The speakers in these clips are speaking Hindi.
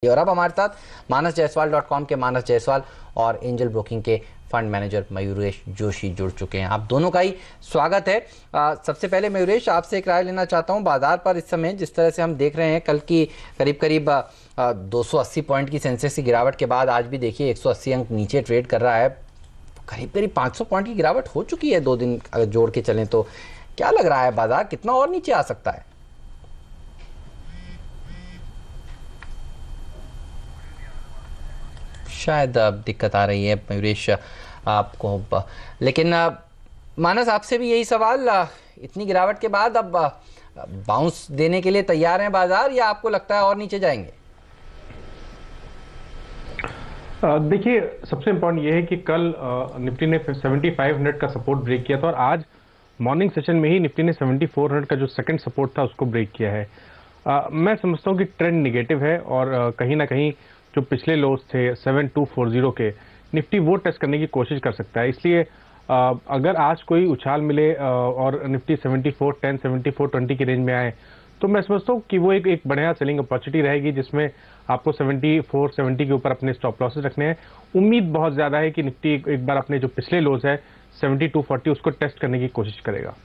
और अब हमारे साथ manasjaiswal.com के मानस जायसवाल और एंजल ब्रोकिंग के फंड मैनेजर मयूरेश जोशी जुड़ चुके हैं। आप दोनों का ही स्वागत है। सबसे पहले मयूरेश, आपसे एक राय लेना चाहता हूं। बाजार पर इस समय जिस तरह से हम देख रहे हैं, कल की करीब 280 पॉइंट की सेंसेक्स की गिरावट के बाद आज भी देखिए 180 अंक नीचे ट्रेड कर रहा है। करीब 500 पॉइंट की गिरावट हो चुकी है 2 दिन अगर जोड़ के चलें तो। क्या लग रहा है बाजार कितना और नीचे आ सकता है? शायद दिक्कत आ रही है मयूरेश आपको, लेकिन मानस आपसे भी यही सवाल, इतनी गिरावट के बाद अब बाउंस देने के लिए तैयार हैं बाजार या आपको लगता है और नीचे जाएंगे? देखिए, सबसे इम्पोर्टेंट ये है कि कल निफ्टी ने 7500 का सपोर्ट ब्रेक किया था और आज मॉर्निंग सेशन में ही निफ्टी ने 7400 का जो सेकंड सपोर्ट था उसको ब्रेक किया है। मैं समझता हूँ कि ट्रेंड निगेटिव है और कहीं ना कहीं जो पिछले लोस थे 7240 के, निफ्टी वो टेस्ट करने की कोशिश कर सकता है। इसलिए अगर आज कोई उछाल मिले और निफ्टी 7410 7420 की रेंज में आए तो मैं समझता हूँ कि वो एक बढ़िया सेलिंग अपॉर्चुनिटी रहेगी, जिसमें आपको 7470 के ऊपर अपने स्टॉप लॉसेस रखने हैं। उम्मीद बहुत ज़्यादा है कि निफ्टी एक बार अपने जो पिछले लोज है 7240 उसको टेस्ट करने की कोशिश करेगा।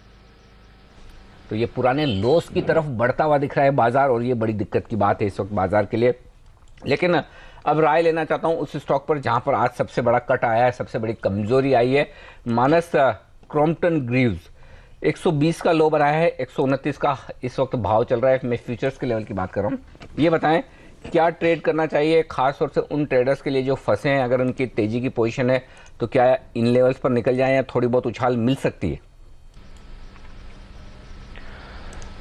तो ये पुराने लोस की तरफ बढ़ता हुआ दिख रहा है बाजार और ये बड़ी दिक्कत की बात है इस वक्त बाजार के लिए। लेकिन अब राय लेना चाहता हूं उस स्टॉक पर जहां पर आज सबसे बड़ा कट आया है, सबसे बड़ी कमजोरी आई है। मानस, क्रॉम्पटन ग्रीव्स 120 का लो बनाया है, 129 का इस वक्त भाव चल रहा है। मैं फ्यूचर्स के लेवल की बात कर रहा हूं। ये बताएं क्या ट्रेड करना चाहिए, खास तौर से उन ट्रेडर्स के लिए जो फंसे हैं? अगर उनकी तेजी की पोजीशन है तो क्या इन लेवल्स पर निकल जाए या थोड़ी बहुत उछाल मिल सकती है?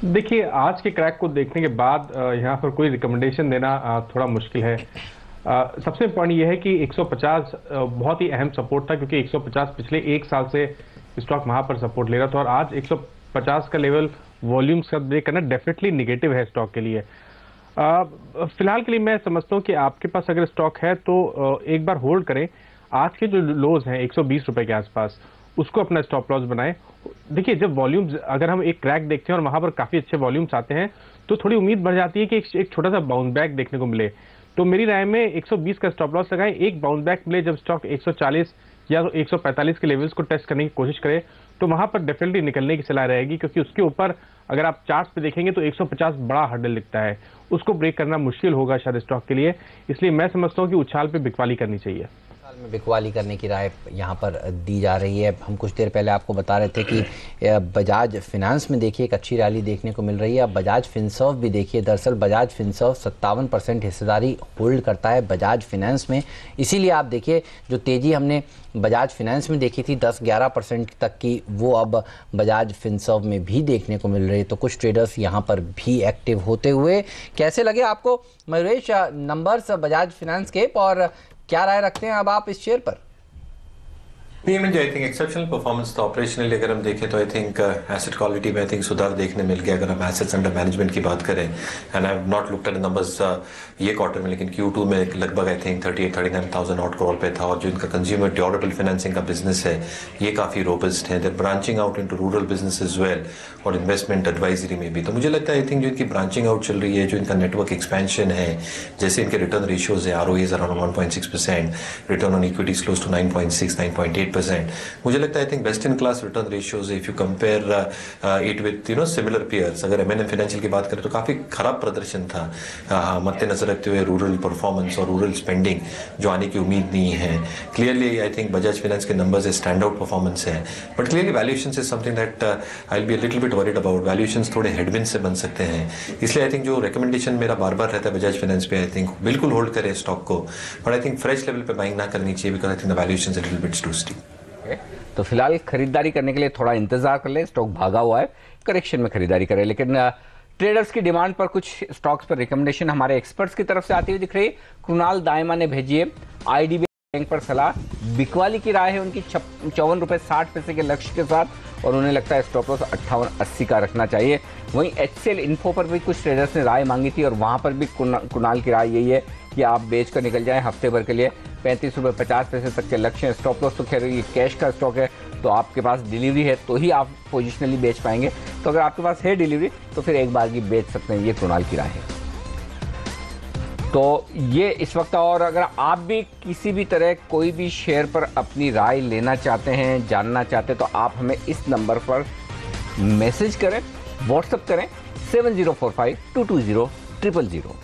देखिए, आज के क्रैक को देखने के बाद यहाँ पर कोई रिकमेंडेशन देना थोड़ा मुश्किल है। सबसे इम्पोर्टेंट ये है कि 150 बहुत ही अहम सपोर्ट था, क्योंकि 150 पिछले 1 साल से स्टॉक वहाँ पर सपोर्ट ले रहा था और आज 150 का लेवल वॉल्यूम्स का ब्रेक करना डेफिनेटली निगेटिव है स्टॉक के लिए। फिलहाल के लिए मैं समझता हूँ कि आपके पास अगर स्टॉक है तो एक बार होल्ड करें। आज के जो लोज हैं 120 रुपए के आसपास, उसको अपना स्टॉप लॉस बनाएं। देखिए, जब वॉल्यूम्स, अगर हम एक क्रैक देखते हैं और वहां पर काफी अच्छे वॉल्यूम्स आते हैं तो थोड़ी उम्मीद बढ़ जाती है कि एक छोटा सा बाउंस बैक देखने को मिले। तो मेरी राय में 120 का स्टॉप लॉस लगाएं। एक बाउंस बैक मिले जब स्टॉक 140 या तो 145 के लेवल्स को टेस्ट करने की कोशिश करे तो वहां पर डेफिनेटली निकलने की सलाह रहेगी, क्योंकि उसके ऊपर अगर आप चार्ट्स पे देखेंगे तो 150 बड़ा हर्डल दिखता है, उसको ब्रेक करना मुश्किल होगा शायद स्टॉक के लिए। इसलिए मैं समझता हूँ कि उछाल पे बिकवाली करनी चाहिए। में बिकवाली करने की राय यहाँ पर दी जा रही है। हम कुछ देर पहले आपको बता रहे थे कि बजाज फिनेंस में देखिए एक अच्छी रैली देखने को मिल रही है। अब बजाज फिनसर्व भी देखिए, दरअसल बजाज फिनसर्व 57% हिस्सेदारी होल्ड करता है बजाज फिनेंस में। इसीलिए आप देखिए जो तेज़ी हमने बजाज फिनेंस में देखी थी 10-11% तक की, वो अब बजाज फिनसर्व में भी देखने को मिल रही है। तो कुछ ट्रेडर्स यहाँ पर भी एक्टिव होते हुए कैसे लगे आपको मयूरेश नंबर्स बजाज फिनेंस के, और क्या राय रखते हैं अब आप इस शेयर पर? नहीं, मुझे आई थिंक एक्सेप्शनल परफॉर्मेंस था। ऑपरेशनली अगर हम देखें तो आई थिंक एसेट क्वालिटी में आई थिंक सुधार देखने मिल गया। अगर हम एसेट्स अंडर मैनेजमेंट की बात करें, and I have not looked at the numbers ये क्वार्टर में, लेकिन Q2 में लगभग आई थिंक 38-39,000 आउट करोड़ पे था। और जो इनका कंज्यूमर ड्यूरेबल फाइनेंसिंग का बिजनेस है ये काफ़ी रोबस्ट है। There branching out into rural business as well और इन्वेस्टमेंट एडवाइजरी में भी। तो मुझे लगता है आई थिंक जो इनकी ब्रांचिंग आउट चल रही है, जो इनका नेटवर्क एक्सपेंशन है, जैसे इनके रिटर्न रेशियोज है, ROE around 1.6%, return on equity close to 9.6-9.8%। मुझे लगता है I think best in class return ratios if you compare it with similar peers. अगर M&M फाइनेंशियल की बात करें तो काफी खराब प्रदर्शन था, मद्देनजर रखते हुए रूरल परफॉर्मेंस और रूरल स्पेंडिंग जो आने की उम्मीद नहीं है। Clearly I think Bajaj finance के नंबर्स स्टैंड आउट परफॉर्मेंस है, but clearly valuation is something that I will be a little bit worried about. Valuation थोड़े हेडविंड से बन सकते हैं, इसलिए आई थिंक जो रिकमेंडेशन मेरा बार बार रहता है बजाज फाइनेंस पे, आई थिंक बिल्कुल होल्ड करें स्टॉक को, but I think fresh level पे बाइंग ना करनी चाहिए, because I think the valuation is a little bit too steep. तो फिलहाल खरीदारी करने के लिए थोड़ा इंतजार कर ले, स्टॉक भागा हुआ है, करेक्शन में खरीदारी करें। लेकिन ट्रेडर्स की डिमांड पर कुछ स्टॉक्स पर रिकमेंडेशन हमारे एक्सपर्ट्स की तरफ से आती हुई दिख रही है। कृणाल दायमा ने भेजी है IDBI बैंक पर सलाह, बिकवाली की राय है उनकी 54.60 के लक्ष्य के साथ, और उन्हें लगता है स्टॉप लॉस 58-80 का रखना चाहिए। वहीं HCL इन्फो पर भी कुछ ट्रेडर्स ने राय मांगी थी और वहां पर भी कुणाल की राय यही है कि आप बेच कर निकल जाएं हफ्ते भर के लिए। 35.50 तक के लक्ष्य हैं। स्टॉप लॉस तो खैर ये कैश का स्टॉक है, तो आपके पास डिलीवरी है तो ही आप पोजिशनली बेच पाएंगे। तो अगर आपके पास है डिलीवरी तो फिर एक बार की बेच सकते हैं, ये कुणाल की राय है। तो ये इस वक्त, और अगर आप भी किसी भी तरह कोई भी शेयर पर अपनी राय लेना चाहते हैं, जानना चाहते हैं, तो आप हमें इस नंबर पर मैसेज करें, व्हाट्सएप करें 7045220000।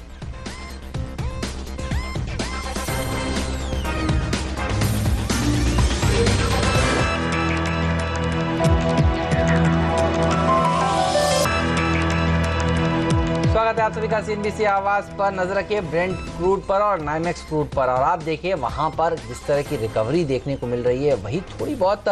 स्वागत है आप सभी का सीएनबीसी आवाज पर। नजर रखिए ब्रेंट क्रूड पर और नाइमेक्स क्रूड पर, और आप देखिए वहां पर जिस तरह की रिकवरी देखने को मिल रही है वही थोड़ी बहुत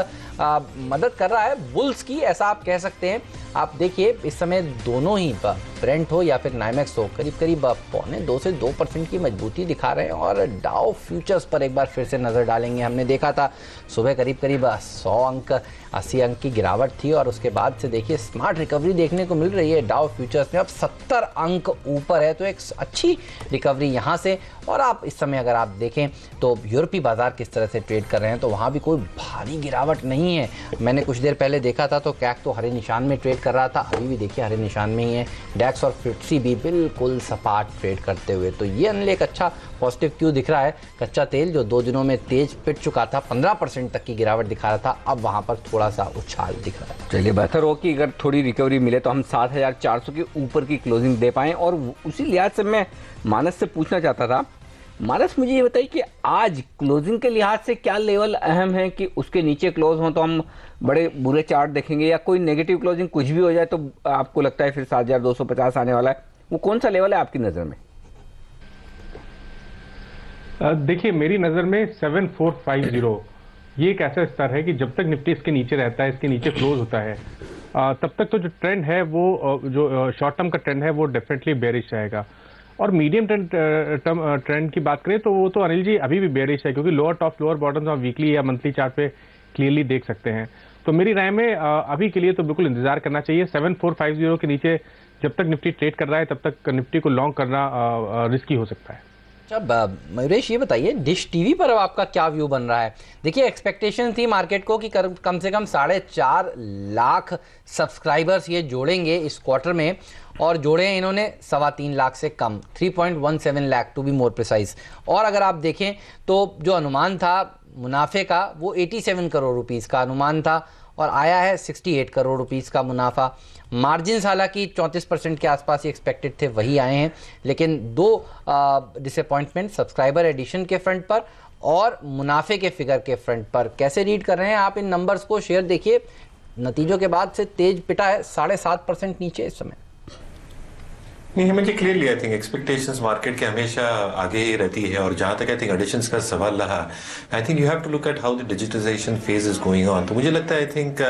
मदद कर रहा है बुल्स की, ऐसा आप कह सकते हैं। आप देखिए इस समय दोनों ही ब्रेंट हो या फिर नाइमेक्स हो करीब करीब 1.25 से 2% की मजबूती दिखा रहे हैं। और डाउ फ्यूचर्स पर एक बार फिर से नजर डालेंगे। हमने देखा था सुबह करीब करीब 100 अंक 80 अंक की गिरावट थी, और उसके बाद से देखिए स्मार्ट रिकवरी देखने को मिल रही है डाउ फ्यूचर्स में। अब 70 अंक ऊपर है, तो एक अच्छी रिकवरी यहाँ से। और आप इस समय अगर आप देखें तो यूरोपीय बाजार किस तरह से ट्रेड कर रहे हैं, तो वहाँ भी कोई भारी गिरावट नहीं है। मैंने कुछ देर पहले देखा था तो कैक तो हरे निशान में ट्रेड कर रहा था, अभी भी देखिए हरे निशान में ही है। डैक्स और FTSE भी बिल्कुल सपाट ट्रेड करते हुए, तो ये अनिल एक अच्छा पॉजिटिव क्यू दिख रहा है। कच्चा तेल जो 2 दिनों में तेज पिट चुका था, 15% तक की गिरावट दिखा रहा था, अब वहाँ पर थोड़ा सा उछाल दिख रहा है। चलिए, बेहतर हो कि अगर थोड़ी रिकवरी मिले तो हम 7400 के ऊपर की क्लोजिंग दे पाएं। और उसी लिहाज से मैं मानस से पूछना चाहता था, मानस मुझे ये बताइए कि आज क्लोजिंग के लिहाज से क्या लेवल अहम है कि उसके नीचे क्लोज हो तो हम बड़े बुरे चार्ट देखेंगे, या कोई नेगेटिव क्लोजिंग कुछ भी हो जाए तो आपको लगता है फिर 7250 आने वाला है? वो कौन सा लेवल है आपकी नज़र में? देखिए मेरी नज़र में 7450 ये एक ऐसा स्तर है कि जब तक निफ्टी इसके नीचे रहता है, इसके नीचे क्लोज होता है, तब तक तो जो ट्रेंड है वो जो शॉर्ट टर्म का ट्रेंड है वो डेफिनेटली बेरिश रहेगा। और मीडियम टर्म ट्रेंड की बात करें तो वो तो अनिल जी अभी भी बेरिश है, क्योंकि लोअर टॉप लोअर बॉटम आप वीकली या मंथली चार्ट पे क्लियरली देख सकते हैं। तो मेरी राय में अभी के लिए तो बिल्कुल इंतजार करना चाहिए। 7450 के नीचे जब तक निफ्टी ट्रेड कर रहा है तब तक निफ्टी को लॉन्ग करना रिस्की हो सकता है। अब मयूरेश ये बताइए डिश टीवी पर अब आपका क्या व्यू बन रहा है? देखिए एक्सपेक्टेशन थी मार्केट को कि कम से कम 4.5 लाख सब्सक्राइबर्स ये जोड़ेंगे इस क्वार्टर में, और जोड़े हैं इन्होंने 3.25 लाख से कम, 3.17 lakh to be more precise. और अगर आप देखें तो जो अनुमान था मुनाफे का वो 87 करोड़ रुपीज़ का अनुमान था, और आया है 68 करोड़ रुपीज़ का मुनाफा। मार्जिन हालांकि 34% के आसपास ही एक्सपेक्टेड थे, वही आए हैं। लेकिन 2 डिसअपॉइंटमेंट सब्सक्राइबर एडिशन के फ्रंट पर और मुनाफे के फिगर के फ्रंट पर। कैसे रीड कर रहे हैं आप इन नंबर्स को? शेयर देखिए नतीजों के बाद से तेज पिटा है, 7.5% नीचे इस समय। नहीं, Hemant ji clearly I think expectations market के हमेशा आगे ही रहती है। और जहां तक आई थिंक एडिशंस का सवाल रहा, I think you have to look at how the digitisation phase is going on. तो मुझे लगता है आई थिंक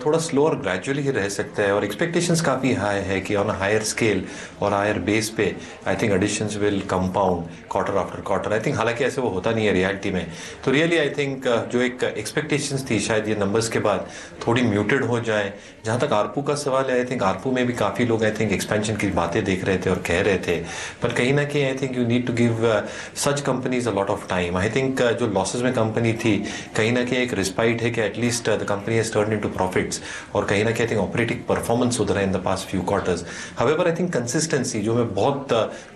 थोड़ा स्लो और ग्रेजुअली ही रह सकता है, और एक्सपेक्टेशंस काफी हाई है कि ऑन अ हायर स्केल और हायर बेस पे I think additions will compound quarter after quarter. I think हालांकि ऐसे वो होता नहीं है रियलिटी में। तो रियली आई थिंक जो एक एक्सपेक्टेशंस थी शायद ये नंबर्स के बाद थोड़ी म्यूटेड हो जाए। जहां तक आरपू का सवाल है, आई थिंक आरपू में भी काफी लोग आई थिंक एक्सपेंशन की बातें देख रहे थे और कह रहे थे, पर कहीं ना कहीं I think you need to give such companies a lot of time. I think जो लॉसेस में कंपनी थी कहीं ना कहीं एक रिस्पाइट है कि at least the company has turned into profits, और कहीं ना कहीं आई थिंक ऑपरेटिंग परफॉर्मेंस सुधरा in the past few quarters. However I think consistency जो मैं बहुत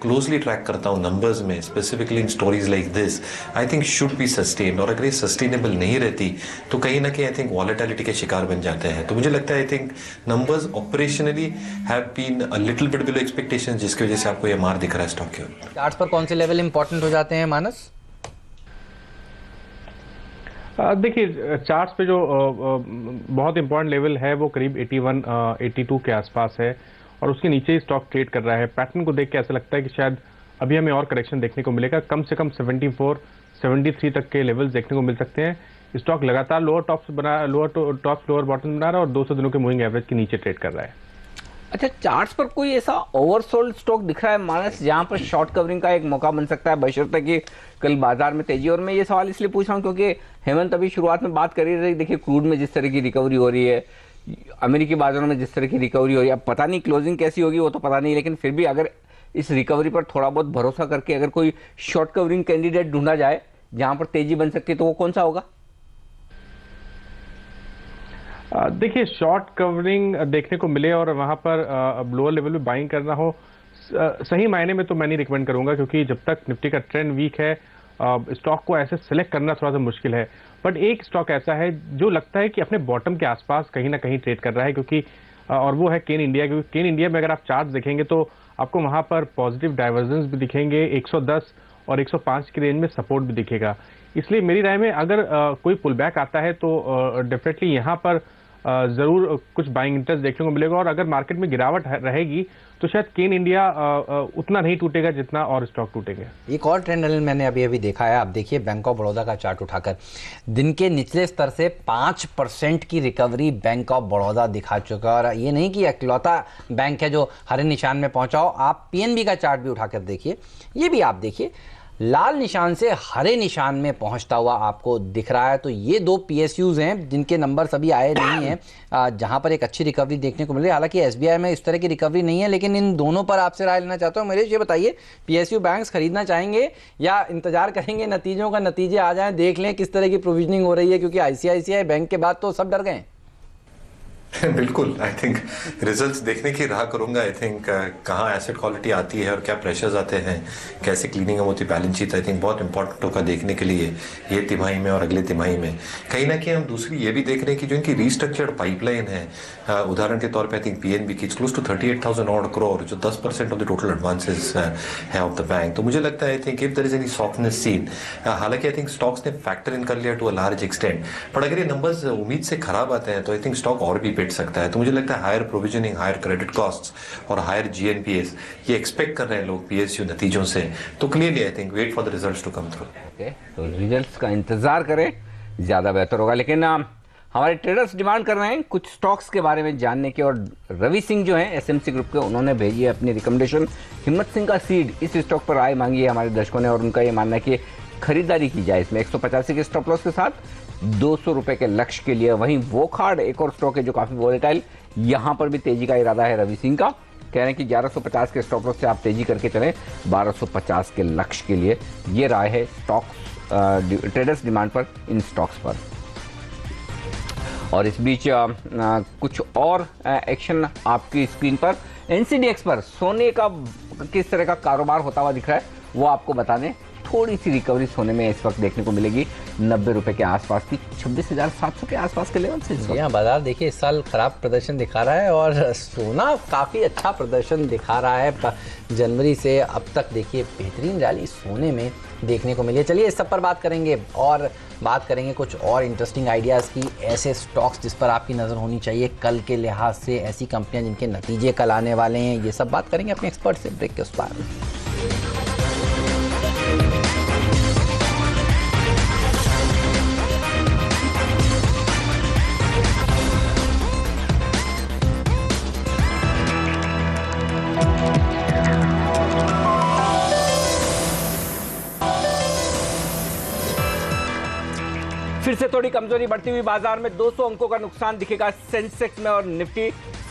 क्लोजली ट्रैक करता हूं नंबर्स में, specifically in stories like this, I think should be sustained. और अगर ये सस्टेनेबल नहीं रहती तो कहीं ना कहीं आई थिंक वॉलेटिलिटी के शिकार बन जाते हैं। तो मुझे लगता है I think numbers operationally have been a little bit below expectations, जिसकी वजह से आपको ये मार दिख रहा है स्टॉक के ऊपर। चार्ट्स पर कौन से लेवल इंपॉर्टेंट हो जाते हैं मानस? देखिए चार्ट्स पे जो बहुत इंपॉर्टेंट लेवल है वो करीब 81 82 के आसपास है, और उसके नीचे ही स्टॉक ट्रेड कर रहा है। पैटर्न को देख के ऐसा लगता है कि शायद अभी हमें और करेक्शन देखने को मिलेगा। कम से कम 74 73 तक के लेवल्स देखने को मिल सकते हैं। स्टॉक लगातार लोअर टॉप्स लोअर बॉटम बना रहा है और 200 दिनों के मूविंग एवरेज के नीचे ट्रेड कर रहा है। अच्छा, चार्ट्स पर कोई ऐसा ओवरसोल्ड स्टॉक दिख रहा है मानस जहां पर शॉर्ट कवरिंग का एक मौका बन सकता है, बशर्ते कि कल बाजार में तेजी? और मैं ये सवाल इसलिए पूछ रहा हूं क्योंकि हेमंत अभी शुरुआत में बात कर ही रहे, देखिए क्रूड में जिस तरह की रिकवरी हो रही है, अमेरिकी बाजारों में जिस तरह की रिकवरी हो रही है, अब पता नहीं क्लोजिंग कैसी होगी वो तो पता नहीं, लेकिन फिर भी अगर इस रिकवरी पर थोड़ा बहुत भरोसा करके अगर कोई शॉर्ट कवरिंग कैंडिडेट ढूंढा जाए जहां पर तेजी बन सकती है तो वो कौन सा होगा? देखिए शॉर्ट कवरिंग देखने को मिले और वहां पर लोअर लेवल में बाइंग करना हो, सही मायने में तो मैं नहीं रिकमेंड करूंगा, क्योंकि जब तक निफ्टी का ट्रेंड वीक है स्टॉक को ऐसे सेलेक्ट करना थोड़ा सा मुश्किल है। बट एक स्टॉक ऐसा है जो लगता है कि अपने बॉटम के आसपास कहीं ना कहीं ट्रेड कर रहा है, क्योंकि और वो है केन इंडिया। क्योंकि केन इंडिया में अगर आप चार्ट देखेंगे तो आपको वहां पर पॉजिटिव डाइवर्जेंस भी दिखेंगे, 110 और 105 की रेंज में सपोर्ट भी दिखेगा। इसलिए मेरी राय में अगर कोई पुल बैक आता है तो डेफिनेटली यहाँ पर जरूर कुछ बाइंग इंटरेस्ट देखने को मिलेगा। और अगर मार्केट में गिरावट रहेगी तो शायद केन इंडिया उतना नहीं टूटेगा जितना और स्टॉक टूटेंगे। एक और ट्रेंड एनालिसिस मैंने अभी अभी देखा है, आप देखिए बैंक ऑफ बड़ौदा का चार्ट उठाकर दिन के निचले स्तर से 5% की रिकवरी बैंक ऑफ बड़ौदा दिखा चुका है। और ये नहीं कि अकेलौता बैंक है जो हरे निशान में पहुंचा हो, आप पीएनबी का चार्ट भी उठाकर देखिए, ये भी आप देखिए लाल निशान से हरे निशान में पहुंचता हुआ आपको दिख रहा है। तो ये दो पीएसयूज हैं जिनके नंबर अभी आए नहीं हैं, जहां पर एक अच्छी रिकवरी देखने को मिल रही है। हालांकि एसबीआई में इस तरह की रिकवरी नहीं है, लेकिन इन दोनों पर आपसे राय लेना चाहता हूं। मेरे ये बताइए, पीएसयू बैंक्स खरीदना चाहेंगे या इंतजार करेंगे नतीजों का नतीजे आ जाएं, देख लें किस तरह की प्रोविजनिंग हो रही है, क्योंकि आईसीआईसीआई बैंक के बाद तो सब डर गए। बिल्कुल, आई थिंक रिजल्ट्स देखने की राह करूंगा। आई थिंक कहाँ एसेट क्वालिटी आती है और क्या प्रेशर्स आते हैं, कैसे क्लीनिंग होती है बैलेंस शीट, आई थिंक बहुत इंपॉर्टेंट होगा देखने के लिए ये तिमाही में और अगले तिमाही में। कहीं ना कहीं हम दूसरी ये भी देख रहे हैं कि जो इनकी रिस्ट्रक्चर्ड पाइपलाइन है, उदाहरण के तौर पर आई थिंक पीएनबी की क्लोज टू 38,000 करोड़, जो 10% ऑफ द टोटल एडवांसेस है ऑफ द बैंक। तो मुझे लगता है I think if there is any softness seen, हालांकि आई थिंक स्टॉक्स ने फैक्टर इन कर लिया to a large extent, but अगर ये नंबर्स उम्मीद से खराब आते हैं तो आई थिंक स्टॉक और भी पिट सकता है। तो मुझे लगता है higher provisioning, higher credit costs और हायर जीएनपीएस ये एक्सपेक्ट कर रहे हैं लोग पीएसयू नतीजों से। तो clearly I think wait for the results to come through. Okay, तो रिजल्ट्स का इंतजार करें, ज्यादा बेहतर होगा। लेकिन हमारे ट्रेडर्स डिमांड कर रहे हैं कुछ स्टॉक्स के बारे में जानने की, और रवि सिंह जो हैं एसएमसी ग्रुप के, उन्होंने भेजी है अपनी रिकमेंडेशन। हिम्मत सिंह का सीड, इस स्टॉक पर राय मांगी है हमारे दर्शकों ने, और उनका ये मानना है कि खरीदारी की जाए इसमें 185 के स्टॉप लॉस के साथ 200 रुपए के लक्ष्य के लिए। वहीं वोखार्ड एक और स्टॉक है जो काफी वोलेटाइल, यहां पर भी तेजी का इरादा है रवि सिंह का। कह रहे हैं कि 1150 के स्टॉप लॉस से आप तेजी करके चलें 1250 के लक्ष्य के लिए। ये राय है स्टॉक्स ट्रेडर्स डिमांड पर इन स्टॉक्स पर। और इस बीच कुछ और एक्शन आपकी स्क्रीन पर एनसीडीएक्स पर सोने का किस तरह का कारोबार होता हुआ दिख रहा है वो आपको बता दें। थोड़ी सी रिकवरी सोने में इस वक्त देखने को मिलेगी, 90 रुपए के आसपास की, 26,700 के आसपास के लेवल से। जी हाँ, बाजार देखिए इस साल खराब प्रदर्शन दिखा रहा है और सोना काफ़ी अच्छा प्रदर्शन दिखा रहा है। जनवरी से अब तक देखिए बेहतरीन रैली सोने में देखने को मिली है। चलिए इस सब पर बात करेंगे और बात करेंगे कुछ और इंटरेस्टिंग आइडियाज़ की, ऐसे स्टॉक्स जिस पर आपकी नज़र होनी चाहिए कल के लिहाज से, ऐसी कंपनियां जिनके नतीजे कल आने वाले हैं, ये सब बात करेंगे अपने एक्सपर्ट से ब्रेक के उस पार। फिर से थोड़ी कमजोरी बढ़ती हुई बाजार में 200 अंकों का नुकसान दिखेगा सेंसेक्स में, और निफ्टी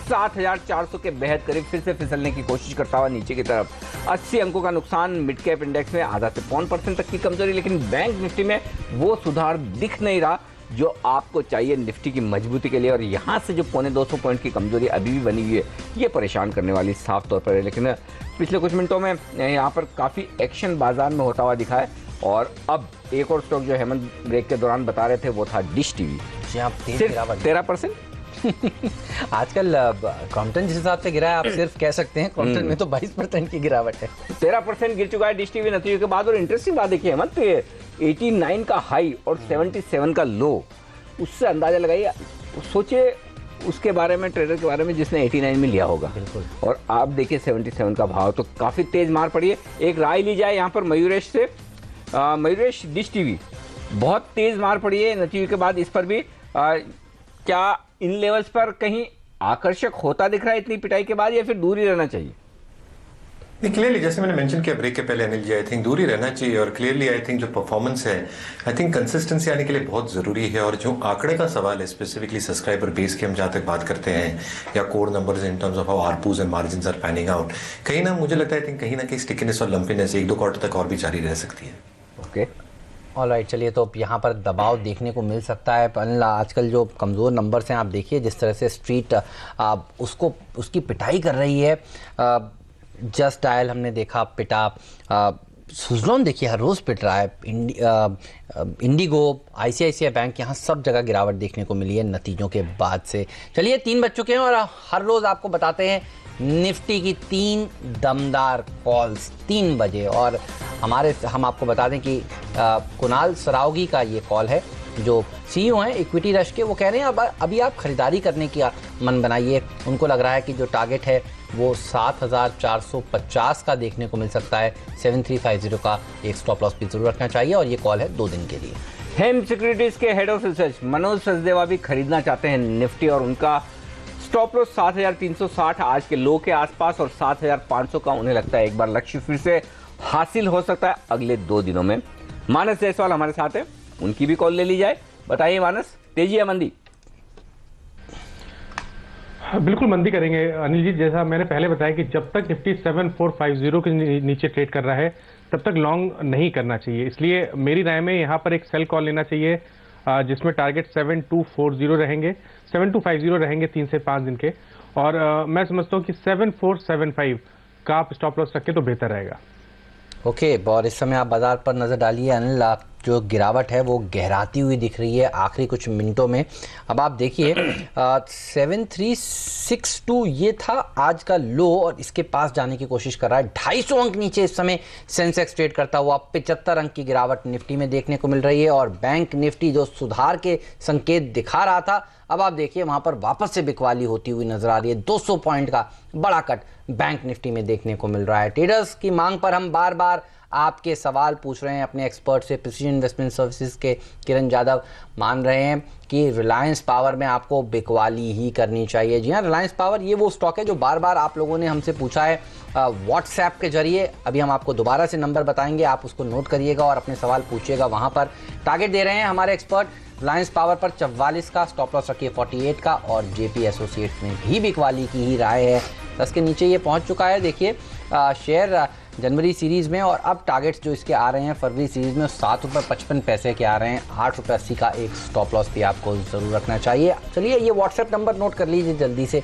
7,400 के बेहद करीब फिर से फिसलने की कोशिश करता हुआ नीचे की तरफ। 80 अंकों का नुकसान मिड कैप इंडेक्स में, आधा से 1% तक की कमजोरी, लेकिन बैंक निफ्टी में वो सुधार दिख नहीं रहा जो आपको चाहिए निफ्टी की मजबूती के लिए। और यहाँ से जो 250 पॉइंट की कमजोरी अभी भी बनी हुई है, ये परेशान करने वाली साफ तौर पर है। लेकिन पिछले कुछ मिनटों में यहाँ पर काफ़ी एक्शन बाजार में होता हुआ दिखा है। और अब एक और स्टॉक जो हेमंत ब्रेक के दौरान बता रहे थे वो था डिश टीवी। सिर्फ 13%। आजकल क्रॉम्पटन जिस हिसाब से गिरा है, आप सिर्फ कह सकते हैं क्रॉम्पटन में तो 22% की गिरावट है। 13% गिर चुका है डिश टीवी नतीजों के बाद। और इंटरेस्टिंग बात देखिए हेमंत, 89 का हाई और 77 का लो, उससे अंदाजा लगाइए, सोचिए उसके बारे में, ट्रेडर के बारे में जिसने 89 में लिया होगा। बिल्कुल। और आप देखिए 77 का भाव, तो काफी तेज मार पड़ी है। एक राय ली जाए यहाँ पर मयूरेश से, मयूरेश डिश टीवी बहुत तेज मार पड़ी है नतीजों के बाद, इस पर भी क्या इन लेवल्स पर कहीं आकर्षक होता दिख रहा है इतनी पिटाई के बाद, या फिर दूर ही रहना चाहिए? क्लियरली जैसे मैंने मेंशन किया ब्रेक के पहले अनिल जी, आई थिंक दूर ही रहना चाहिए। और क्लियरली आई थिंक जो परफॉर्मेंस है, आई थिंक कंसिस्टेंसी आने के लिए बहुत जरूरी है। और जो आंकड़े का सवाल है, स्पेसिफिकली सब्सक्राइबर बेस की हम जहाँ तक बात करते हैं, या core numbers in terms of how ARPUs and margins are panning out, कहीं ना मुझे लगता है आई थिंक कहीं ना कहीं स्टिकीनेस और लंपीनेस 1-2 क्वार्टर तक और भी जारी रह सकती है। ओके, ऑलराइट, चलिए तो यहाँ पर दबाव देखने को मिल सकता है। अनिल, आजकल जो कमज़ोर नंबर्स हैं आप देखिए, जिस तरह से स्ट्रीट उसकी पिटाई कर रही है, जस्ट डायल हमने देखा पिटा, सुज़लोन देखिए हर रोज़ पिट रहा है, इंडिगो, आईसीआईसीआई बैंक, यहाँ सब जगह गिरावट देखने को मिली है नतीजों के बाद से। चलिए 3 बज चुके हैं और हर रोज़ आपको बताते हैं निफ्टी की 3 दमदार कॉल्स 3 बजे। और हम आपको बता दें कि कुणाल सरावगी का ये कॉल है जो सीईओ हैं इक्विटी रश के। वो कह रहे हैं अभी आप खरीदारी करने की मन बनाइए। उनको लग रहा है कि जो टारगेट है वो 7450 का देखने को मिल सकता है। 7350 का एक स्टॉप लॉस भी जरूर रखना चाहिए और ये कॉल है 2 दिन के लिए। हेम सिक्योरिटीज के head of research Manoj Sachdeva भी खरीदना चाहते हैं निफ्टी और उनका स्टॉप लॉस 7360 आज के लो के आसपास और 7500 का उन्हें लगता है एक बार लक्ष्य फिर से हासिल हो सकता है अगले 2 दिनों में। मानस जायसवाल हमारे साथ है, उनकी भी कॉल ले ली जाए। बताइए मानस, तेजी या मंदी? बिल्कुल मंदी करेंगे अनिल जी। जैसा मैंने पहले बताया कि जब तक निफ्टी 7450 के नीचे ट्रेड कर रहा है तब तक लॉन्ग नहीं करना चाहिए। इसलिए मेरी राय में यहाँ पर एक सेल कॉल लेना चाहिए जिसमें टारगेट 7240 रहेंगे, 7250 रहेंगे 3 से 5 दिन के। और मैं समझता हूँ कि 7475 का आप स्टॉप लॉस रखें तो बेहतर रहेगा। ओके, और इस समय आप बाजार पर नज़र डालिए अनिल, जो गिरावट है वो गहराती हुई दिख रही है आखिरी कुछ मिनटों में। अब आप देखिए 7362 ये था आज का लो और इसके पास जाने की कोशिश कर रहा है। 250 अंक नीचे इस समय सेंसेक्स ट्रेड करता हुआ 75 अंक की गिरावट निफ्टी में देखने को मिल रही है। और बैंक निफ्टी जो सुधार के संकेत दिखा रहा था, अब आप देखिए वहां पर वापस से बिकवाली होती हुई नजर आ रही है। 200 पॉइंट का बड़ा कट बैंक निफ्टी में देखने को मिल रहा है। ट्रेडर्स की मांग पर हम बार बार आपके सवाल पूछ रहे हैं अपने एक्सपर्ट से। प्रिसीजन इन्वेस्टमेंट सर्विसेज के किरण यादव मान रहे हैं कि रिलायंस पावर में आपको बिकवाली ही करनी चाहिए। जी हाँ, रिलायंस पावर ये वो स्टॉक है जो बार बार आप लोगों ने हमसे पूछा है व्हाट्सएप के जरिए। अभी हम आपको दोबारा से नंबर बताएंगे, आप उसको नोट करिएगा और अपने सवाल पूछिएगा। वहां पर टारगेट दे रहे हैं हमारे एक्सपर्ट रिलायंस पावर पर 44 का, स्टॉप लॉस रखिए 48 का। और जेपी एसोसिएट्स में भी बिकवाली की ही राय है। 10 के नीचे ये पहुंच चुका है। देखिए शेयर जनवरी सीरीज़ में और अब टारगेट्स जो इसके आ रहे हैं फरवरी सीरीज़ में ₹7.55 के आ रहे हैं। ₹8.80 का एक स्टॉप लॉस भी आपको ज़रूर रखना चाहिए। चलिए ये व्हाट्सएप नंबर नोट कर लीजिए जल्दी से,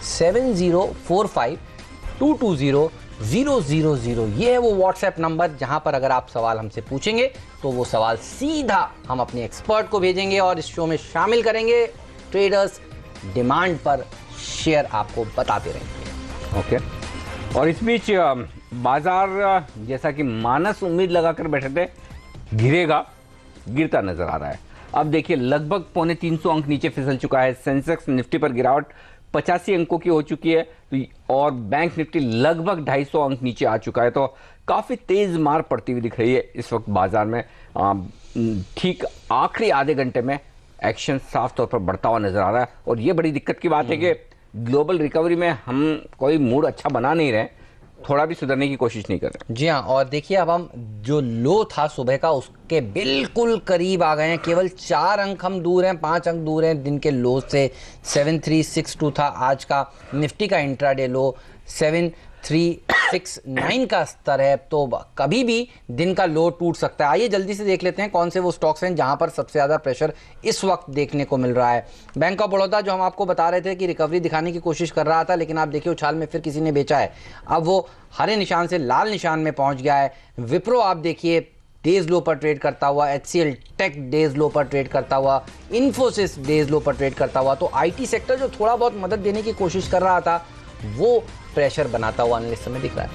7045220000। ये है वो व्हाट्सएप नंबर जहां पर अगर आप सवाल हमसे पूछेंगे तो वो सवाल सीधा हम अपने एक्सपर्ट को भेजेंगे और इस शो में शामिल करेंगे। ट्रेडर्स डिमांड पर शेयर आपको बताते रहेंगे। ओके, और इस बीच बाजार जैसा कि मानस उम्मीद लगाकर बैठे थे गिरेगा, गिरता नजर आ रहा है। अब देखिए लगभग 350 अंक नीचे फिसल चुका है। सेंसेक्स निफ्टी पर गिरावट 85 अंकों की हो चुकी है और बैंक निफ्टी लगभग 250 अंक नीचे आ चुका है। तो काफी तेज मार पड़ती हुई दिख रही है इस वक्त बाजार में। ठीक आखिरी आधे घंटे में एक्शन साफ तौर पर बढ़ता हुआ नजर आ रहा है और ये बड़ी दिक्कत की बात है कि ग्लोबल रिकवरी में हम कोई मूड अच्छा बना नहीं रहे, थोड़ा भी सुधरने की कोशिश नहीं कर रहे। जी हाँ, और देखिए अब हम जो लो था सुबह का उसके बिल्कुल करीब आ गए हैं। केवल 4 अंक हम दूर हैं, 5 अंक दूर हैं दिन के लो से। 7362 था आज का निफ्टी का इंट्राडे लो, 7369 का स्तर है। तो कभी भी दिन का लो टूट सकता है। आइए जल्दी से देख लेते हैं कौन से वो स्टॉक्स हैं जहां पर सबसे ज़्यादा प्रेशर इस वक्त देखने को मिल रहा है। बैंक ऑफ बड़ौदा जो हम आपको बता रहे थे कि रिकवरी दिखाने की कोशिश कर रहा था, लेकिन आप देखिए उछाल में फिर किसी ने बेचा है। अब वो हरे निशान से लाल निशान में पहुंच गया है। विप्रो आप देखिए डेज लो पर ट्रेड करता हुआ, HCL टेक डेज लो पर ट्रेड करता हुआ, इन्फोसिस डेज लो पर ट्रेड करता हुआ। तो IT सेक्टर जो थोड़ा बहुत मदद देने की कोशिश कर रहा था वो प्रेशर बनाता हुआ इस समय दिख रहा है।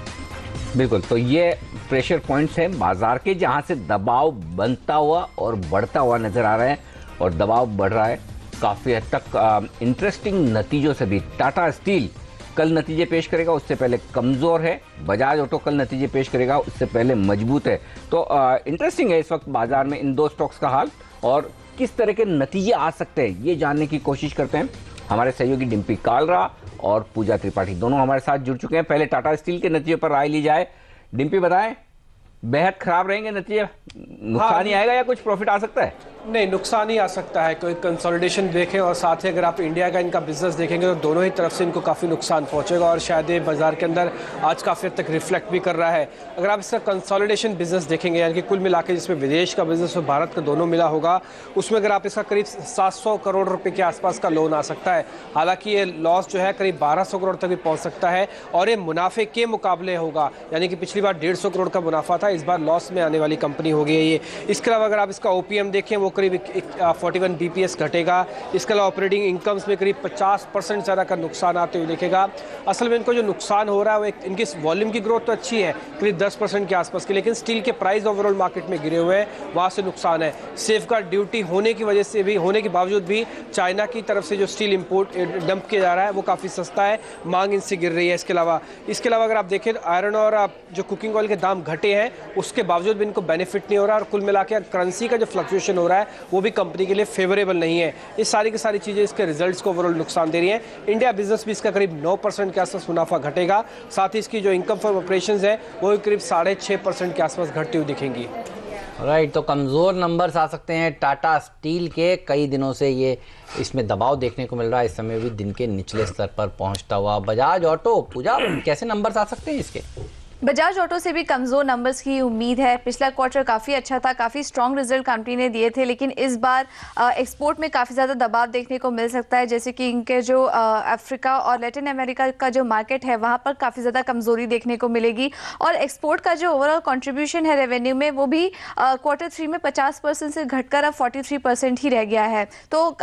बिल्कुल, तो ये प्रेशर पॉइंट्स हैं बाजार के जहां से दबाव बनता हुआ और बढ़ता हुआ नजर आ रहा है और दबाव बढ़ रहा है काफी हद तक इंटरेस्टिंग नतीजों से भी। टाटा स्टील कल नतीजे पेश करेगा, उससे पहले कमजोर है। बजाज ऑटो कल नतीजे पेश करेगा, उससे पहले मजबूत है। तो इंटरेस्टिंग है इस वक्त बाजार में इन 2 स्टॉक्स का हाल और किस तरह के नतीजे आ सकते हैं ये जानने की कोशिश करते हैं। हमारे सहयोगी डिम्पी कालरा और पूजा त्रिपाठी दोनों हमारे साथ जुड़ चुके हैं। पहले टाटा स्टील के नतीजे पर राय ली जाए। डिम्पी बताएं बेहद खराब रहेंगे नतीजे, नुकसान ही आएगा या कुछ प्रॉफिट आ सकता है? नहीं, नुकसान ही आ सकता है। कोई कंसोलिडेशन देखें और साथ ही अगर आप इंडिया का इनका बिजनेस देखेंगे तो दोनों ही तरफ से इनको काफ़ी नुकसान पहुंचेगा और शायद ये बाजार के अंदर आज काफ़ी हद तक रिफ्लेक्ट भी कर रहा है। अगर आप इसका कंसोलिडेशन बिजनेस देखेंगे, यानी कि कुल मिला के जिसमें विदेश का बिजनेस और भारत का दोनों मिला होगा, उसमें अगर आप इसका करीब 700 करोड़ रुपये के आसपास का लोन आ सकता है। हालांकि ये लॉस जो है करीब 1200 करोड़ तक भी पहुँच सकता है और ये मुनाफे के मुकाबले होगा, यानी कि पिछली बार 150 करोड़ का मुनाफा था, इस बार लॉस में आने वाली कंपनी होगी ये। इसके अलावा अगर आप इसका OPM देखें वो करीब 41 BPS घटेगा। इसके अलावा ऑपरेटिंग इनकम्स में करीब 50% ज़्यादा का नुकसान आते हुए दिखेगा। असल में इनको जो नुकसान हो रहा है वो इनकी वॉल्यूम की ग्रोथ तो अच्छी है, करीब 10% के आसपास की, लेकिन स्टील के प्राइस ओवरऑल मार्केट में गिरे हुए हैं, वहाँ से नुकसान है। सेफगार्ड ड्यूटी होने की वजह से भी, होने के बावजूद भी चाइना की तरफ से जो स्टील इम्पोर्ट डंप किया जा रहा है वो काफ़ी सस्ता है, मांग इनसे गिर रही है। इसके अलावा अगर आप देखें आयरन और जो कुकिंग ऑयल के दाम घटे हैं उसके बावजूद भी इनको बेनिफिट नहीं हो रहा और कुल मिला के करेंसी का जो फ्लक्चुएशन हो रहा है वो भी कंपनी के लिए फेवरेबल नहीं है। ये सारी की सारी चीज़ें इसके रिजल्ट्स को ओवरऑल नुकसान दे रही हैं। इंडिया बिजनेस भी इसका करीब 9% के आसपास मुनाफा घटेगा, साथ ही इसकी जो इनकम फ्रॉम ऑपरेशंस है वो करीब 6.5% के आसपास घटती हुई दिखेंगी। राइट, तो कमज़ोर नंबर्स आ सकते हैं टाटा स्टील के। कई दिनों से ये इसमें दबाव देखने को मिल रहा है, इस समय भी दिन के निचले स्तर पर पहुंचता हुआ। बजाज ऑटो, पूजा कैसे नंबर्स आ सकते हैं इसके? बजाज ऑटो से भी कमज़ोर नंबर्स की उम्मीद है। पिछला क्वार्टर काफ़ी अच्छा था, काफ़ी स्ट्रॉन्ग रिजल्ट कंपनी ने दिए थे, लेकिन इस बार एक्सपोर्ट में काफ़ी ज़्यादा दबाव देखने को मिल सकता है। जैसे कि इनके जो अफ्रीका और लैटिन अमेरिका का जो मार्केट है वहाँ पर काफ़ी ज़्यादा कमज़ोरी देखने को मिलेगी और एक्सपोर्ट का जो ओवरऑल कंट्रीब्यूशन है रेवेन्यू में वो भी Q3 में 50% से घटकर अब 43% ही रह गया है। तो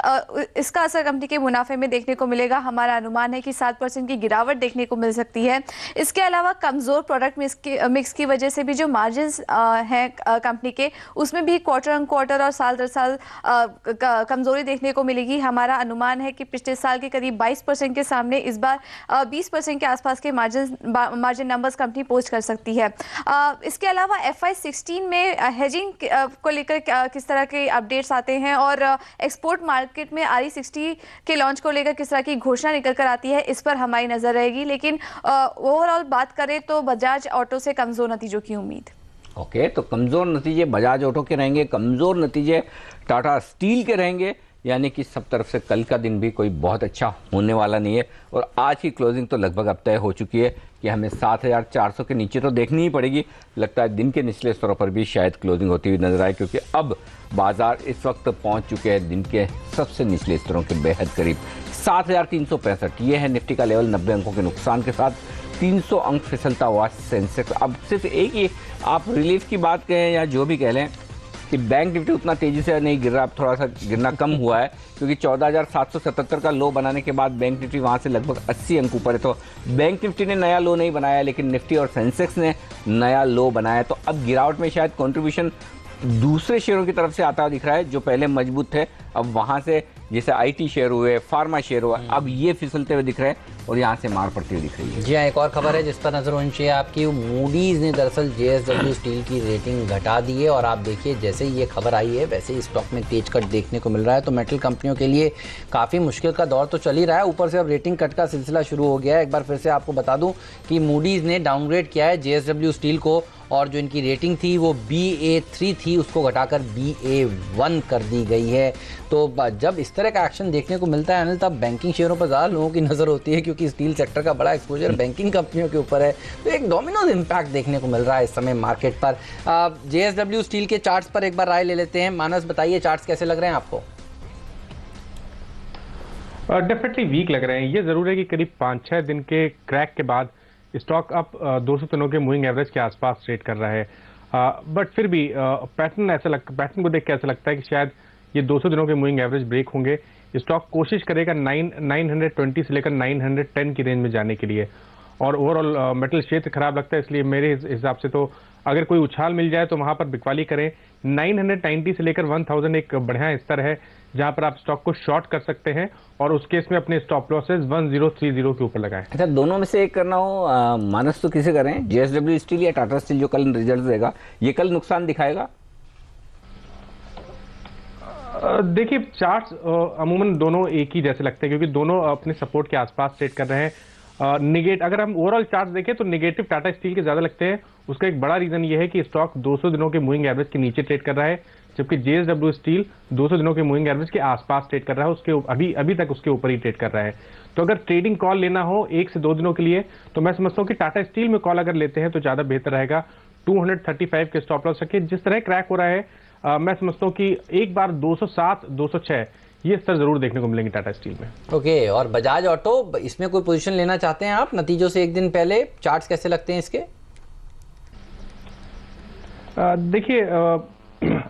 इसका असर कंपनी के मुनाफे में देखने को मिलेगा। हमारा अनुमान है कि 7% की गिरावट देखने को मिल सकती है। इसके अलावा कमज़ोर प्रोडक्ट मिक्स की वजह से भी जो मार्जिन्स हैं कंपनी के, उसमें भी क्वार्टर ऑन क्वार्टर और साल दर साल कमजोरी देखने को मिलेगी। हमारा अनुमान है कि पिछले साल के करीब 22% के सामने इस बार 20% के आसपास के मार्जिन नंबर्स कंपनी पोस्ट कर सकती है। इसके अलावा FY16 में हेजिंग को लेकर किस तरह के अपडेट्स आते हैं और एक्सपोर्ट मार्केट में RE60 के लॉन्च को लेकर किस तरह की घोषणा निकल कर आती है, इस पर हमारी नजर रहेगी। लेकिन ओवरऑल बात करें तो बजाज ऑटो से कमजोर नतीजों की उम्मीद। ओके, तो कमजोर नतीजे बजाज ऑटो के रहेंगे, कमजोर नतीजे टाटा स्टील के रहेंगे, यानी कि सब तरफ से कल का दिन भी कोई बहुत अच्छा होने वाला नहीं है। और आज की क्लोजिंग तो लगभग अब तय हो चुकी है कि हमें 7400 के नीचे तो देखनी ही पड़ेगी। लगता है दिन के निचले स्तरों पर भी शायद क्लोजिंग होती हुई नजर आए, क्योंकि अब बाजार इस वक्त पहुंच चुके हैं दिन के सबसे निचले स्तरों के बेहद करीब। 7365 ये है निफ्टी का लेवल, 90 अंकों के नुकसान के साथ 300 अंक फिसलता हुआ सेंसेक्स। अब सिर्फ एक ही आप रिलीफ की बात कहें या जो भी कह लें कि बैंक निफ्टी उतना तेजी से नहीं गिर रहा, अब थोड़ा सा गिरना कम हुआ है, क्योंकि 14,777 का लो बनाने के बाद बैंक निफ्टी वहां से लगभग 80 अंक ऊपर है। तो बैंक निफ्टी ने नया लो नहीं बनाया, लेकिन निफ्टी और सेंसेक्स ने नया लो बनाया। तो अब गिरावट में शायद कंट्रीब्यूशन दूसरे शेयरों की तरफ से आता हुआ दिख रहा है जो पहले मजबूत थे। अब वहां से जैसे IT शेयर हुए, फार्मा शेयर हुआ, अब ये फिसलते हुए दिख रहे हैं और यहाँ से मार पड़ती हुई दिख रही है। जी हाँ, एक और खबर है जिस पर नजर होनी चाहिए आपकी। मूडीज ने दरअसल JSW स्टील की रेटिंग घटा दी है और आप देखिए जैसे ही ये खबर आई है वैसे ही स्टॉक में तेज कट देखने को मिल रहा है। तो मेटल कंपनियों के लिए काफ़ी मुश्किल का दौर तो चल ही रहा है, ऊपर से अब रेटिंग कट का सिलसिला शुरू हो गया है। एक बार फिर से आपको बता दूं कि मूडीज ने डाउनग्रेड किया है JSW स्टील को और जो इनकी रेटिंग थी वो BA3 थी, उसको घटाकर BA1 कर दी गई है। तो जब इस तरह का एक्शन देखने को मिलता है अनिल, तब बैंकिंग शेयरों पर ज़्यादा लोगों की नज़र होती है, क्योंकि स्टील सेक्टर का बड़ा एक्सपोजर बैंकिंग कंपनियों के ऊपर है। तो एक डोमिनोज इम्पैक्ट देखने को मिल रहा है इस समय मार्केट पर। JSW स्टील के चार्ट्स पर एक बार राय ले लेते हैं। मानस, बताइए चार्ट्स कैसे लग रहे हैं आपको? डेफिनेटली वीक लग रहे हैं। ये जरूर है कि करीब 5-6 दिन के क्रैक के बाद स्टॉक अब 200 दिनों के मूविंग एवरेज के आसपास ट्रेड कर रहा है। बट फिर भी पैटर्न को देख के ऐसा लगता है कि शायद ये 200 दिनों के मूविंग एवरेज ब्रेक होंगे। स्टॉक कोशिश करेगा 920 से लेकर 910 की रेंज में जाने के लिए। और ओवरऑल मेटल क्षेत्र खराब लगता है, इसलिए मेरे हिसाब से तो अगर कोई उछाल मिल जाए तो वहां पर बिकवाली करें। 990 से लेकर 1000 एक बढ़िया स्तर है जहां पर आप स्टॉक को शॉर्ट कर सकते हैं और उस केस में अपने स्टॉप लॉसेस 1030 के ऊपर लगाएं। अच्छा, दोनों में से एक करना हो मानस तो किसे करें, JSW स्टील या टाटा स्टील जो कल रिजल्ट देगा, ये कल नुकसान दिखाएगा? देखिए चार्ट्स अमूमन दोनों एक ही जैसे लगते हैं, क्योंकि दोनों अपने सपोर्ट के आसपास ट्रेड कर रहे हैं। अगर हम ओवरऑल चार्ट देखें तो नेगेटिव टाटा स्टील के ज्यादा लगते हैं उसका एक बड़ा रीजन ये है कि स्टॉक 200 दिनों के मूविंग एवरेज के नीचे ट्रेड कर रहा है, जबकि JSW स्टील 200 दिनों के मूविंग एवरेज के आसपास ट्रेड कर रहा है, उसके अभी तक उसके ऊपर ही ट्रेड कर रहा है। तो अगर ट्रेडिंग कॉल लेना हो 1 से 2 दिनों के लिए, तो मैं समझता हूँ कि टाटा स्टील में कॉल अगर लेते हैं तो ज्यादा बेहतर रहेगा। 235 के स्टॉप लॉस रखिए। जिस तरह क्रैक हो रहा है मैं समझता हूँ कि एक बार 207, 206 ये स्तर जरूर देखने को मिलेंगे टाटा स्टील में। ओके, और बजाज ऑटो, इसमें कोई पोजीशन लेना चाहते हैं आप नतीजों से एक दिन पहले? चार्ट्स कैसे लगते हैं इसके? देखिए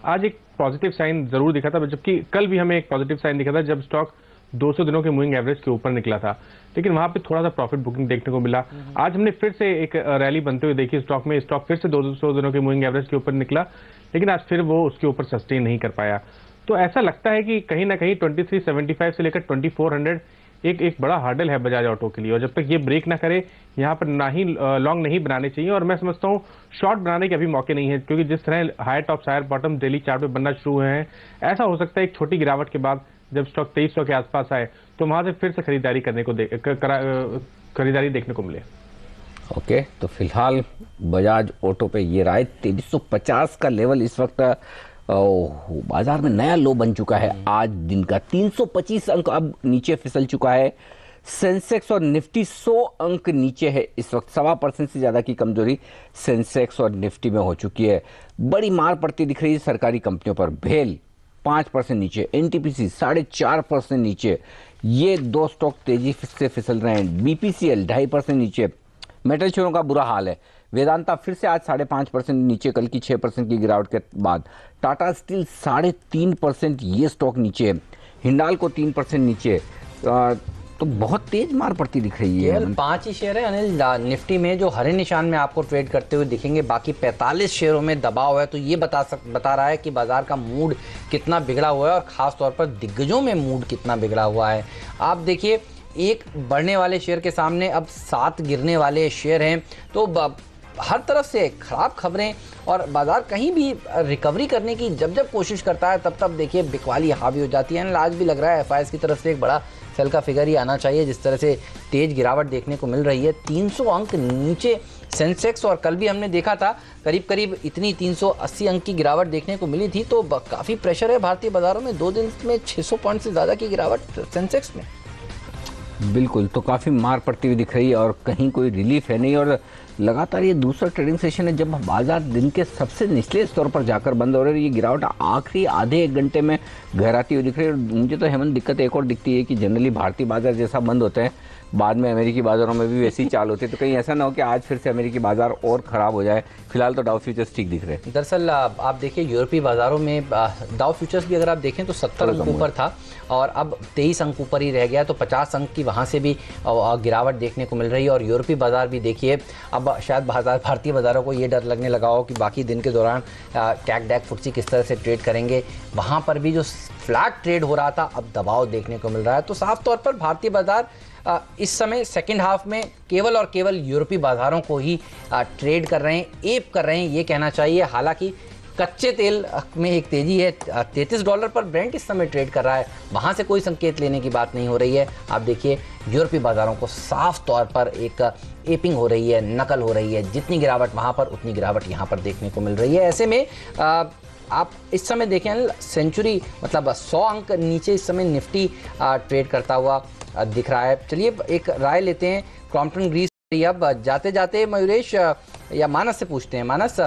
आज एक पॉजिटिव साइन जरूर दिखा था, जबकि कल भी हमें एक पॉजिटिव साइन दिखा था जब स्टॉक 200 दिनों के मूविंग एवरेज के ऊपर निकला था, लेकिन वहां पे थोड़ा सा प्रॉफिट बुकिंग देखने को मिला। आज हमने फिर से एक रैली बनते हुए देखी स्टॉक में, स्टॉक फिर से 200 दिनों के मूविंग एवरेज के ऊपर निकला, लेकिन आज फिर वो उसके ऊपर सस्टेन नहीं कर पाया। तो ऐसा लगता है कि कहीं ना कहीं 2375 से लेकर 2400 एक बड़ा हार्डल है बजाज ऑटो के लिए, और जब तक ये ब्रेक ना करे यहाँ पर ना ही लॉन्ग नहीं बनाने चाहिए। और मैं समझता हूँ शॉर्ट बनाने के अभी मौके नहीं है, क्योंकि जिस तरह higher top higher bottom daily chart पे बनना शुरू हुए हैं, ऐसा हो सकता है एक छोटी गिरावट के बाद जब स्टॉक 2300 के आसपास आए तो वहां से फिर से खरीदारी देखने को मिले। ओके, तो फिलहाल बजाज ऑटो पे ये राय 2350 का लेवल इस वक्त बाजार में नया लो बन चुका है। आज दिन का 325 अंक अब नीचे फिसल चुका है। सेंसेक्स और निफ्टी 100 अंक नीचे है इस वक्त। 1.25% से ज्यादा की कमजोरी सेंसेक्स और निफ्टी में हो चुकी है। बड़ी मार पड़ती दिख रही है सरकारी कंपनियों पर। भेल 5% नीचे, एनटीपीसी 4.5% नीचे, ये दो स्टॉक तेजी से फिसल रहे हैं। बीपीसीएल 2.5% नीचे। मेटल शेयरों का बुरा हाल है। वेदांता फिर से आज 5.5% नीचे, कल की 6% की गिरावट के बाद। टाटा स्टील 3.5% ये स्टॉक नीचे। हिंडाल को 3% नीचे। तो बहुत तेज मार पड़ती दिख रही है। केवल 5 ही शेयर है अनिल निफ्टी में जो हरे निशान में आपको ट्रेड करते हुए दिखेंगे, बाकी 45 शेयरों में दबाव है। तो ये बता रहा है कि बाजार का मूड कितना बिगड़ा हुआ है, और खास तौर पर दिग्गजों में मूड कितना बिगड़ा हुआ है। आप देखिए, एक बढ़ने वाले शेयर के सामने अब 7 गिरने वाले शेयर हैं। तो हर तरफ से खराब खबरें, और बाजार कहीं भी रिकवरी करने की जब कोशिश करता है तब देखिए बिकवाली हावी हो जाती है। आज भी लग रहा है एफआईएस की तरफ से एक बड़ा सेल का फिगर ही आना चाहिए, जिस तरह से तेज गिरावट देखने को मिल रही है। 300 अंक नीचे सेंसेक्स, और कल भी हमने देखा था करीब इतनी 380 अंक की गिरावट देखने को मिली थी। तो काफ़ी प्रेशर है भारतीय बाजारों में। 2 दिन में 600 पॉइंट से ज़्यादा की गिरावट सेंसेक्स में। बिल्कुल, तो काफ़ी मार पड़ती हुई दिख रही है, और कहीं कोई रिलीफ है नहीं। और लगातार ये दूसरा ट्रेडिंग सेशन है जब बाजार दिन के सबसे निचले स्तर पर जाकर बंद हो रहे हैं। ये गिरावट आखिरी आधे 1 घंटे में गहराती हुई दिख रही है। मुझे तो हेमंत दिक्कत एक और दिखती है कि जनरली भारतीय बाजार जैसा बंद होते हैं, बाद में अमेरिकी बाजारों में भी वैसी चाल होती है। तो कहीं ऐसा ना हो कि आज फिर से अमेरिकी बाजार और ख़राब हो जाए। फिलहाल तो डाउ फ्यूचर्स ठीक दिख रहे हैं। दरअसल आप देखिए यूरोपीय बाजारों में डाउ फ्यूचर्स भी अगर आप देखें तो 70 अंक ऊपर था, और अब 23 अंक ऊपर ही रह गया। तो 50 अंक की वहाँ से भी गिरावट देखने को मिल रही है। और यूरोपीय बाजार भी देखिए, अब शायद भारतीय बाजारों को ये डर लगने लगा हो कि बाकी दिन के दौरान कैक डैक फुट्सी किस तरह से ट्रेड करेंगे। वहाँ पर भी जो फ्लैट ट्रेड हो रहा था, अब दबाव देखने को मिल रहा है। तो साफ तौर पर भारतीय बाजार इस समय सेकेंड हाफ में केवल और केवल यूरोपीय बाजारों को ही ट्रेड कर रहे हैं, एप कर रहे हैं, ये कहना चाहिए। हालांकि कच्चे तेल में एक तेजी है। $33 पर ब्रेंट इस समय ट्रेड कर रहा है, वहाँ से कोई संकेत लेने की बात नहीं हो रही है। आप देखिए यूरोपीय बाजारों को साफ तौर पर एक एपिंग हो रही है, नकल हो रही है। जितनी गिरावट वहाँ पर, उतनी गिरावट यहाँ पर देखने को मिल रही है। ऐसे में आप इस समय देखें सेंचुरी, मतलब 100 अंक नीचे इस समय निफ्टी ट्रेड करता हुआ दिख रहा है। चलिए एक राय लेते हैं क्रॉम्पटन ग्रीस। अब जाते जाते मयूरेश या मानस से पूछते हैं। मानस,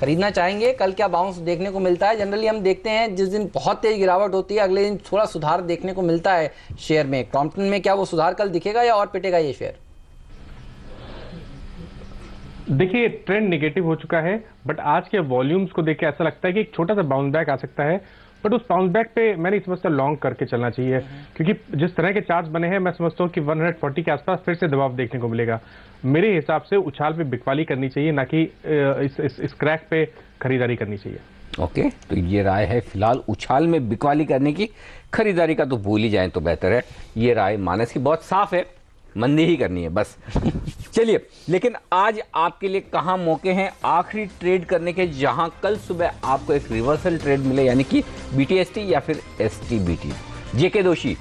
खरीदना चाहेंगे? कल क्या बाउंस देखने को मिलता है? जनरली हम देखते हैं जिस दिन बहुत तेज गिरावट होती है, अगले दिन थोड़ा सुधार देखने को मिलता है शेयर में। क्रॉम्पटन में क्या वो सुधार कल दिखेगा या और पिटेगा ये शेयर? देखिए, ट्रेंड नेगेटिव हो चुका है, बट आज के वॉल्यूम्स को देख के ऐसा लगता है कि एक छोटा सा बाउंस बैक आ सकता है। बट उस बाउंस बैक पे मैं नहीं समझता लॉन्ग करके चलना चाहिए, क्योंकि जिस तरह के चार्ट्स बने हैं मैं समझता हूँ कि 140 के आसपास फिर से दबाव देखने को मिलेगा। मेरे हिसाब से उछाल पे बिकवाली करनी चाहिए, ना कि इस क्रैक पे खरीदारी करनी चाहिए। ओके, तो ये राय है फिलहाल उछाल में बिकवाली करने की, खरीदारी का तो भूल ही जाए तो बेहतर है। ये राय मानस की बहुत साफ है, मंदी ही करनी है बस। चलिए, लेकिन आज आपके लिए कहां मौके हैं आखिरी ट्रेड करने के, जहां कल सुबह आपको एक रिवर्सल ट्रेड मिले, यानी कि BTST या फिर STBT। जेके दोषी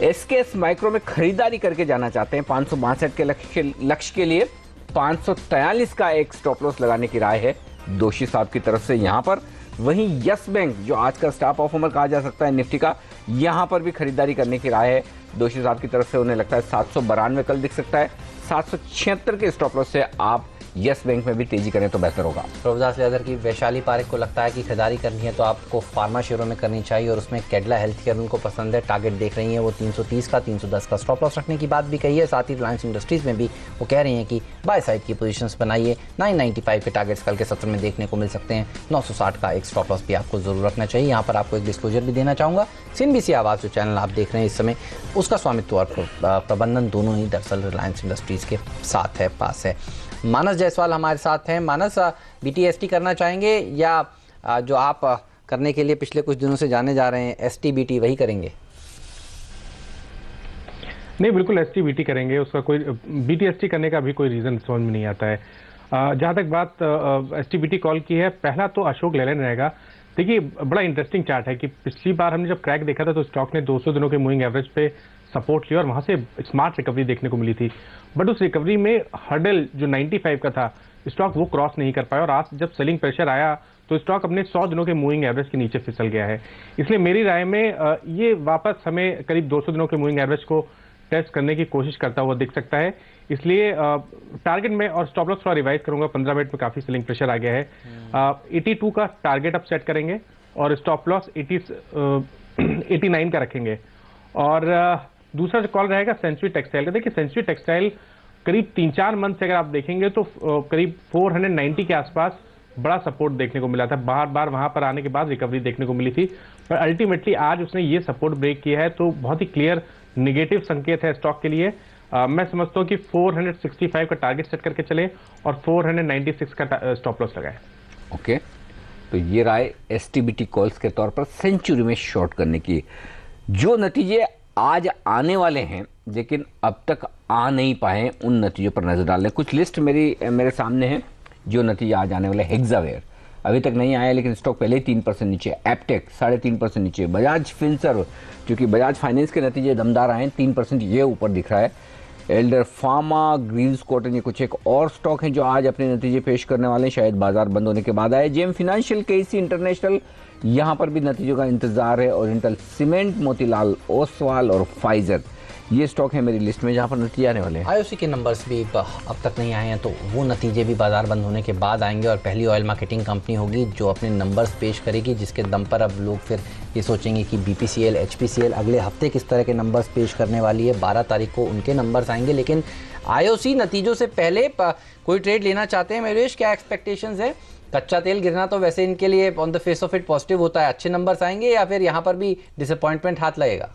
SKS माइक्रो में खरीदारी करके जाना चाहते हैं 562 के लक्ष्य के लिए। 543 का एक स्टॉप लॉस लगाने की राय है दोषी साहब की तरफ से यहाँ पर। वहीं यस बैंक जो आज का स्टार परफॉर्मर कहा जा सकता है निफ्टी का, यहाँ पर भी खरीदारी करने की राय है दोषी साहब की तरफ से। उन्हें लगता है 792 कल दिख सकता है। 776 के स्टॉप लॉस से आप यस बैंक में भी तेजी करें तो बेहतर होगा। प्रभुदास लेदर की वैशाली पारेख को लगता है कि खरीदारी करनी है तो आपको फार्मा शेयरों में करनी चाहिए और उसमें कैडला हेल्थ केयर उनको पसंद है। टारगेट देख रही हैं वो 330 का, 310 का स्टॉप लॉस रखने की बात भी कही है। साथ ही रिलायंस इंडस्ट्रीज में भी वो कह रही हैं कि बाय साइड की पोजीशंस बनाइए। 995 के टारगेट्स कल के सत्र में देखने को मिल सकते हैं। 960 का एक स्टॉप लॉस भी आपको जरूर रखना चाहिए। यहाँ पर आपको एक डिस्क्लोजर भी देना चाहूँगा, CNBC आवाज़ जो चैनल आप देख रहे हैं इस समय, उसका स्वामित्व और प्रबंधन दोनों ही दरअसल रिलायंस इंडस्ट्रीज के साथ है, पास है। मानस जायसवाल हमारे साथ हैं। मानस, BTST करना चाहेंगे या जो आप करने के लिए पिछले कुछ दिनों से जाने जा रहे हैं STBT वही करेंगे? नहीं, बिल्कुल STBT करेंगे। उसका कोई BTST करने का भी कोई रीजन समझ में नहीं आता है। जहां तक बात STBT कॉल की है, पहला तो अशोक लेलैंड रहेगा। देखिए, बड़ा इंटरेस्टिंग चार्ट है कि पिछली बार हमने जब क्रैक देखा था तो स्टॉक ने 200 दिनों के मूविंग एवरेज पे सपोर्ट लिया और वहां से स्मार्ट रिकवरी देखने को मिली थी। बट उस रिकवरी में हर्डल जो 95 का था, स्टॉक वो क्रॉस नहीं कर पाया और आज जब सेलिंग प्रेशर आया तो स्टॉक अपने 100 दिनों के मूविंग एवरेज के नीचे फिसल गया है। इसलिए मेरी राय में ये वापस हमें करीब 200 दिनों के मूविंग एवरेज को टेस्ट करने की कोशिश करता हुआ दिख सकता है। इसलिए टारगेट में और स्टॉप लॉस थोड़ा रिवाइज करूंगा। 15 मिनट में काफी सेलिंग प्रेशर आ गया है। 82 का टारगेट आप सेट करेंगे और स्टॉप लॉस 89 का रखेंगे। और दूसरा जो कॉल रहेगा सेंचुरी टेक्सटाइल का। देखिए, सेंचुरी टेक्सटाइल करीब 3-4 मंथ से अगर आप देखेंगे तो करीब 490 के आसपास बड़ा सपोर्ट देखने को मिला था। बार बार वहां पर आने के बाद रिकवरी देखने को मिली थी, पर अल्टीमेटली आज उसने ये सपोर्ट ब्रेक किया है तो बहुत ही क्लियर निगेटिव संकेत है स्टॉक के लिए। मैं समझता हूँ कि 465 का टारगेट सेट करके चले और 496 का स्टॉप लॉस लगाए। ओके, तो ये राय STBT कॉल्स के तौर पर सेंचुरी में शॉर्ट करने की। जो नतीजे आज आने वाले हैं लेकिन अब तक आ नहीं पाए, उन नतीजों पर नजर डाल लें। कुछ लिस्ट मेरे सामने है जो नतीजे आज आने वाले। हेक्सावेयर अभी तक नहीं आया लेकिन स्टॉक पहले ही 3% नीचे। एपटेक 3.5% नीचे। बजाज फिनसर्व, क्योंकि बजाज फाइनेंस के नतीजे दमदार आए, 3% ये ऊपर दिख रहा है। एल्डर फार्मा, ग्रीव्स कॉटन, ये कुछ एक और स्टॉक हैं जो आज अपने नतीजे पेश करने वाले हैं, शायद बाजार बंद होने के बाद आए। जेम फाइनेंशियल, KC इंटरनेशनल, यहाँ पर भी नतीजों का इंतजार है। ओरिएंटल सीमेंट, मोतीलाल ओसवाल और फाइजर, ये स्टॉक है मेरी लिस्ट में जहाँ पर नतीजे आने वाले हैं। IOC के नंबर्स भी अब तक नहीं आए हैं तो वो नतीजे भी बाजार बंद होने के बाद आएंगे और पहली ऑयल मार्केटिंग कंपनी होगी जो अपने नंबर्स पेश करेगी, जिसके दम पर अब लोग फिर ये सोचेंगे कि BPCL, HPCL अगले हफ्ते किस तरह के नंबर्स पेश करने वाली है। 12 तारीख को उनके नंबर्स आएंगे। लेकिन IOC नतीजों से पहले कोई ट्रेड लेना चाहते हैं महेश, क्या एक्सपेक्टेशंस है? कच्चा तेल गिरना तो वैसे इनके लिए on the face of it positive होता है, अच्छे नंबर्स आएंगे या फिर यहाँ पर भी डिसअपॉइंटमेंट हाथ लगेगा?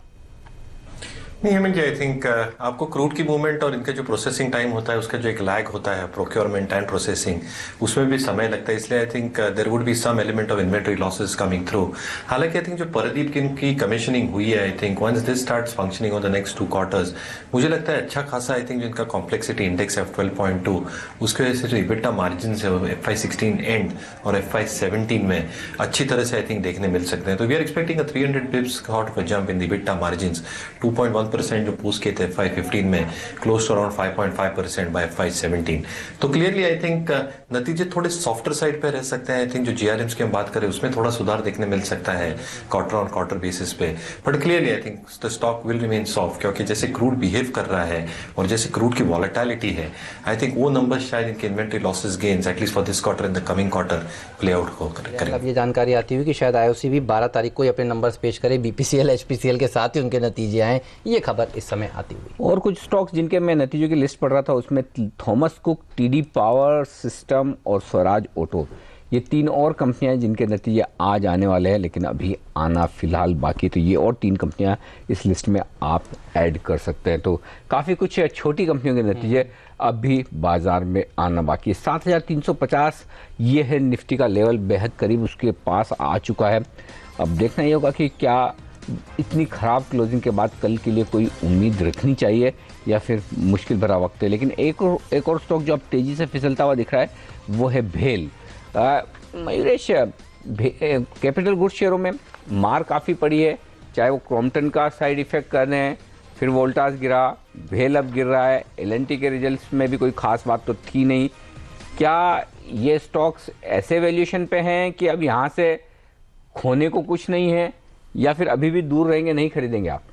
नहीं हेमंत जी, आई थिंक आपको क्रूड की मूवमेंट और इनका जो प्रोसेसिंग टाइम होता है उसका जो एक लैग होता है प्रोक्योरमेंट एंड प्रोसेसिंग, उसमें भी समय लगता है। इसलिए I think there would be some element of inventory losses coming through. हालांकि आई थिंक जो पारादीप की कमीशनिंग हुई है, I think once this starts functioning on the next 2 quarters, मुझे लगता है अच्छा खासा आई थिंक जिनका कॉम्प्लेक्सिटी इंडेक्स है 12.2, उसकी वजह से जो इबिटा मार्जिन है वो FY16 एंड और FY17 में अच्छी तरह से आई थिंक देखने मिल सकते हैं। तो we are expecting 300 bips sort of jump in the EBITDA margins. 2.1% जो पोस्ट किए थे FY15 में, close to around 5.5% bye FY17। तो क्लियरली आई थिंक नतीजे थोड़े सॉफ्टर साइड पे रह सकते हैं। आई थिंक जो GRMs की हम बात करें उसमें थोड़ा सुधार देखने मिल सकता है क्वार्टर ऑन क्वार्टर बेसिस पे, but clearly I think the stock will remain soft, क्योंकि जैसे क्रूड बिहेव कर रहा है और जैसे क्रूड की वॉलेटिलिटी है, आई थिंक वो नंबर शायद इनके inventory losses gains at least for this quarter in the coming quarter play out हो करें। अब ये जानकारी आती हुई कि शायद IOC भी 12 तारीख को ही अपने नंबर्स पेश करे, BPCL, HPCL के साथ ही उनके नतीजे आए, ये खबर इस समय आती हुई। और कुछ स्टॉक्स जिनके मैं नतीजों की लिस्ट पढ़ रहा था उसमें Thomas cook, TD power system और स्वराज ऑटो, ये 3 और कंपनियां हैं जिनके नतीजे आज आने वाले हैं लेकिन अभी आना फिलहाल बाकी। तो ये और 3 कंपनियां इस लिस्ट में आप ऐड कर सकते हैं। तो काफ़ी कुछ छोटी कंपनियों के नतीजे अभी बाजार में आना बाकी है। 7350 ये है निफ्टी का लेवल, बेहद करीब उसके पास आ चुका है। अब देखना ये होगा कि क्या इतनी ख़राब क्लोजिंग के बाद कल के लिए कोई उम्मीद रखनी चाहिए या फिर मुश्किल भरा वक्त है। लेकिन एक और स्टॉक जो अब तेज़ी से फिसलता हुआ दिख रहा है वो है भेल। मयूरेश, कैपिटल गुड्स शेयरों में मार काफ़ी पड़ी है, चाहे वो क्रॉम्पटन का साइड इफेक्ट कर रहे हैं, फिर वोल्टास गिरा, भेल अब गिर रहा है, एल&टी के रिजल्ट्स में भी कोई खास बात तो थी नहीं। क्या ये स्टॉक्स ऐसे वैल्यूएशन पे हैं कि अब यहाँ से खोने को कुछ नहीं है, या फिर अभी भी दूर रहेंगे, नहीं खरीदेंगे आप?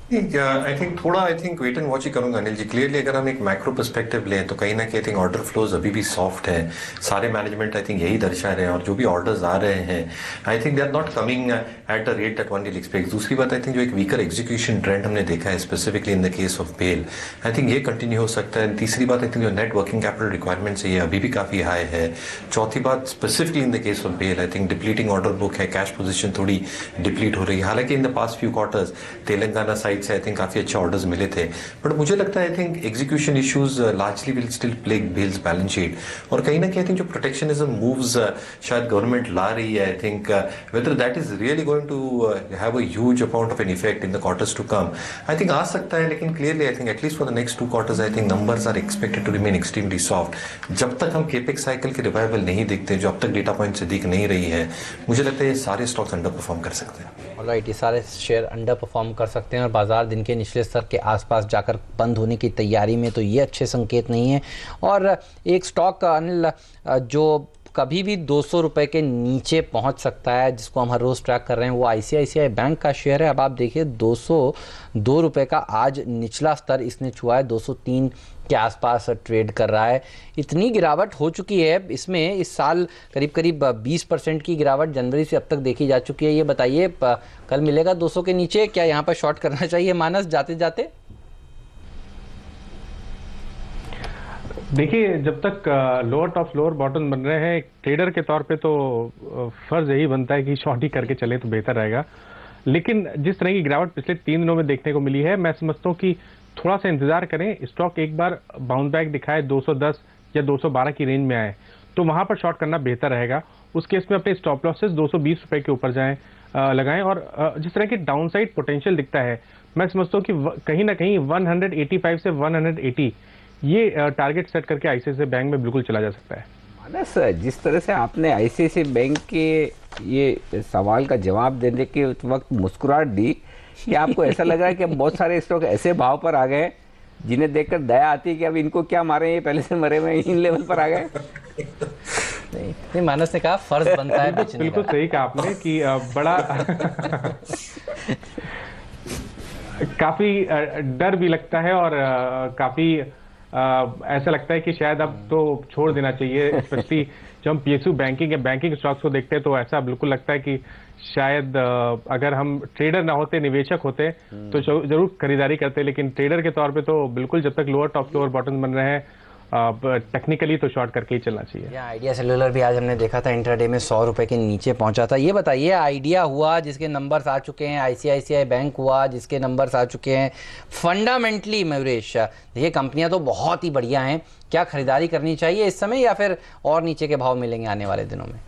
आई थिंक थोड़ा वेट एंड वॉच ही करूंगा अनिल जी। क्लियरली अगर हम एक मैक्रो पर्सपेक्टिव लें तो कहीं ना कहीं आई थिंक ऑर्डर फ्लोज अभी भी सॉफ्ट है। सारे मैनेजमेंट आई थिंक यही दर्शा रहे हैं, और जो भी ऑर्डर्स आ रहे हैं I think they are not coming at the rate that one will expect. दूसरी बात आई थिंक जो एक वीकर एग्जीक्यूशन ट्रेंड हमने देखा है specifically in the case of BEL, I think ये कंटिन्यू हो सकता है। तीसरी बात आई थिंक जो नेट वर्किंग कैपिटल रिक्वायरमेंट्स है ये अभी भी काफी हाई है। चौथी बात specifically in the case of BEL I think depleting order book है, कैश पोजीशन थोड़ी डिप्लीट हो रही है। हालांकि in the past few quarters Telangana side से आई थिंक काफी अच्छे ऑर्डर्स मिले थे, बट मुझे लगता है I think execution issues largely will still plague bells balance sheet. और कहीं ना कहीं आई थिंक जो प्रोटेक्शनिज्म मूव्स शायद गवर्नमेंट ला रही है, I think whether that is really going to have a huge amount of an effect in the quarters to come, I think आ सकता है। लेकिन clearly I think at least for the next 2 quarters I think numbers are expected to remain extremely soft. जब तक हम केपेक्स साइकिल के रिवाइवल नहीं देखते, जो अब तक डेटा पॉइंट से दिख नहीं रही है, मुझे लगता है ये सारे स्टॉक्स अंडर परफॉर्म कर सकते हैं। ऑलराइट, ये सारे शेयर अंडर परफॉर्म कर सकते हैं और बाजार दिन के निचले स्तर के आसपास जाकर बंद होने की तैयारी में, तो ये अच्छे संकेत नहीं है। और एक स्टॉक अनिल जो कभी भी 200 रुपये के नीचे पहुंच सकता है, जिसको हम हर रोज़ ट्रैक कर रहे हैं, वो आईसीआईसीआई बैंक का शेयर है। अब आप देखिए 202 रुपये का आज निचला स्तर इसने छुआ है, 203 के आसपास ट्रेड कर रहा है। इतनी गिरावट हो चुकी है इसमें, इस साल करीब करीब 20% की गिरावट जनवरी से अब तक देखी जा चुकी है। ये बताइए कल मिलेगा 200 के नीचे, क्या यहाँ पर शॉर्ट करना चाहिए मानस जाते जाते? देखिए, जब तक लोअर टॉप लोअर बॉटम बन रहे हैं, ट्रेडर के तौर पे तो फर्ज यही बनता है कि शॉर्ट ही करके चले तो बेहतर रहेगा। लेकिन जिस तरह की गिरावट पिछले 3 दिनों में देखने को मिली है, मैं समझता हूँ कि थोड़ा सा इंतजार करें। स्टॉक एक बार बाउंस बैक दिखाए 210 या 212 की रेंज में आए तो वहां पर शॉर्ट करना बेहतर रहेगा। उस केस में अपने स्टॉप लॉसेस 220 रुपए के ऊपर लगाएं। और जिस तरह की डाउनसाइड पोटेंशियल दिखता है, मैं समझता हूँ कि कहीं ना कहीं 185 से 180 ये टारगेट सेट करके आईसीआईसीआई बैंक में बिल्कुल चला जा सकता है। मानस, जिस तरह से आपने आईसीआईसीआई बैंक के ये सवाल का जवाब देने के वक्त मुस्कुराहट दी, कि आपको ऐसा लग रहा है कि अब बहुत सारे स्टॉक ऐसे भाव पर आ गए जिन्हें देखकर दया आती है कि अब इनको क्या मारे, ये पहले से मरे हुए इन लेवल पर आ गए? नहीं, मानस ने कहा फर्ज बनता है बेचने का। बिल्कुल सही कहा आपने कि बड़ा काफी डर भी लगता है और काफी ऐसा लगता है कि शायद अब तो छोड़ देना चाहिए। स्पेशली जब हम पीएसयू बैंकिंग या बैंकिंग स्टॉक्स को देखते हैं तो ऐसा बिल्कुल लगता है कि शायद अगर हम ट्रेडर ना होते, निवेशक होते तो जरूर खरीदारी करते। लेकिन ट्रेडर के तौर पे तो बिल्कुल जब तक लोअर टॉप लोअर बॉटम बन रहे हैं, टेक्निकली तो शॉर्ट करके ही चलना चाहिए। आइडिया सेलुलर भी आज हमने देखा था इंट्राडे में 100 रुपए के नीचे पहुंचा था। ये बताइए, आइडिया हुआ जिसके नंबर्स आ चुके हैं, आईसीआईसीआई बैंक हुआ जिसके नंबर्स आ चुके हैं, फंडामेंटली मयूरेश देखिए कंपनियां तो बहुत ही बढ़िया हैं, क्या खरीदारी करनी चाहिए इस समय या फिर और नीचे के भाव मिलेंगे आने वाले दिनों में?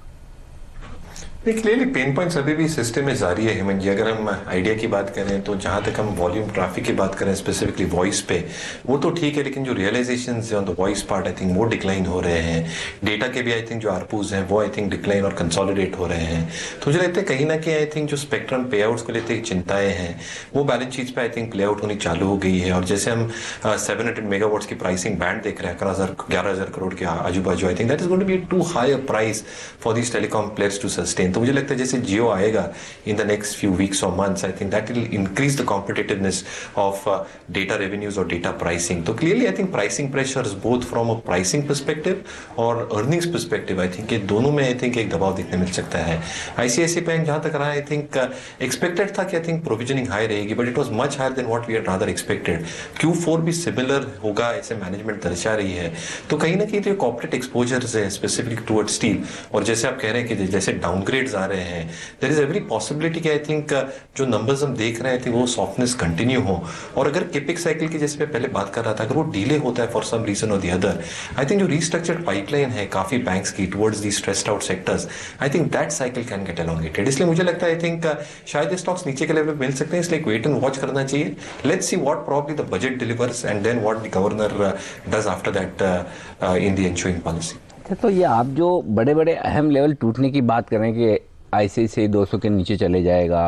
क्लियरली पेन पॉइंट्स अभी भी सिस्टम में जारी है हेमंत जी। अगर हम आइडिया की बात करें तो जहां तक हम वॉल्यूम ट्रैफिक की बात करें स्पेसिफिकली वॉइस पे, वो तो ठीक है, लेकिन जो realisation on the voice part I think वो डिक्लाइन हो रहे हैं। डेटा के भी आई थिंक जो आरपूज हैं वो आई थिंक डिक्लाइन और कंसोलिडेट हो रहे हैं। तो मुझे लगता है कहीं ना कहीं आई थिंक जो स्पेक्ट्रम पे आउट्स को लेते चिंताएं हैं वो बैलेंस शीट पे आई थिंक प्ले आउट होनी चालू हो गई है। और जैसे हम 700 मेगावाट्स की प्राइसिंग बैंड देख रहे हैं 11,000 करोड़ के आजू बाजू, I think that is going to be too high a price for these telecom players to sustain. तो मुझे लगता है जैसे जियो आएगा in the next few weeks और months, I think that will increase the competitiveness of data revenues और डेटा प्राइसिंग। तो clearly I think pricing pressure both from a pricing perspective और अर्निंग्स पर्सपेक्टिव, आई थिंक ये दोनों में आई थिंक एक दबाव देखने मिल सकता है। आईसीआईसीआई बैंक जहां तक रहा आई थिंक एक्सपेक्टेड था कि आई थिंक प्रोविजनिंग हाई रहेगी, but it was much higher than what we had rather expected. Q4 भी सिमिलर होगा ऐसे मैनेजमेंट दर्शा रही है। तो कहीं ना कहीं जो कॉर्पोरेट एक्सपोजर्स है स्पेसिफिकली टुवर्ड्स स्टील, और जैसे आप कह रहे हैं कि जैसे डाउनग्रेड्स आ रहे हैं, देयर इज एवरी पॉसिबिलिटी कि आई थिंक जो नंबर्स हम देख रहे थे वो सॉफ्टनेस कंटिन्यू हो। और अगर केपेक्स साइकिल की जैसे मैं पहले बात कर रहा था, अगर वो डिले होता है फॉर सम रीजन और द अदर, आई थिंक जो रीस्ट्रक्चर्ड पाइपलाइन है काफी बैंक्स की towards the stressed out sectors, I think that cycle can get elongated. इसलिए मुझे लगता है आई थिंक शायद स्टॉक्स नीचे के लेवल पे मिल सकते हैं, इसलिए वेट एंड वॉच करना चाहिए। Let's see what probably the budget delivers and then what the governor does after that in the ensuring policy. तो ये आप जो बड़े बड़े अहम लेवल टूटने की बात कर रहे हैं कि आईसीआईसीआई 200 के नीचे चले जाएगा,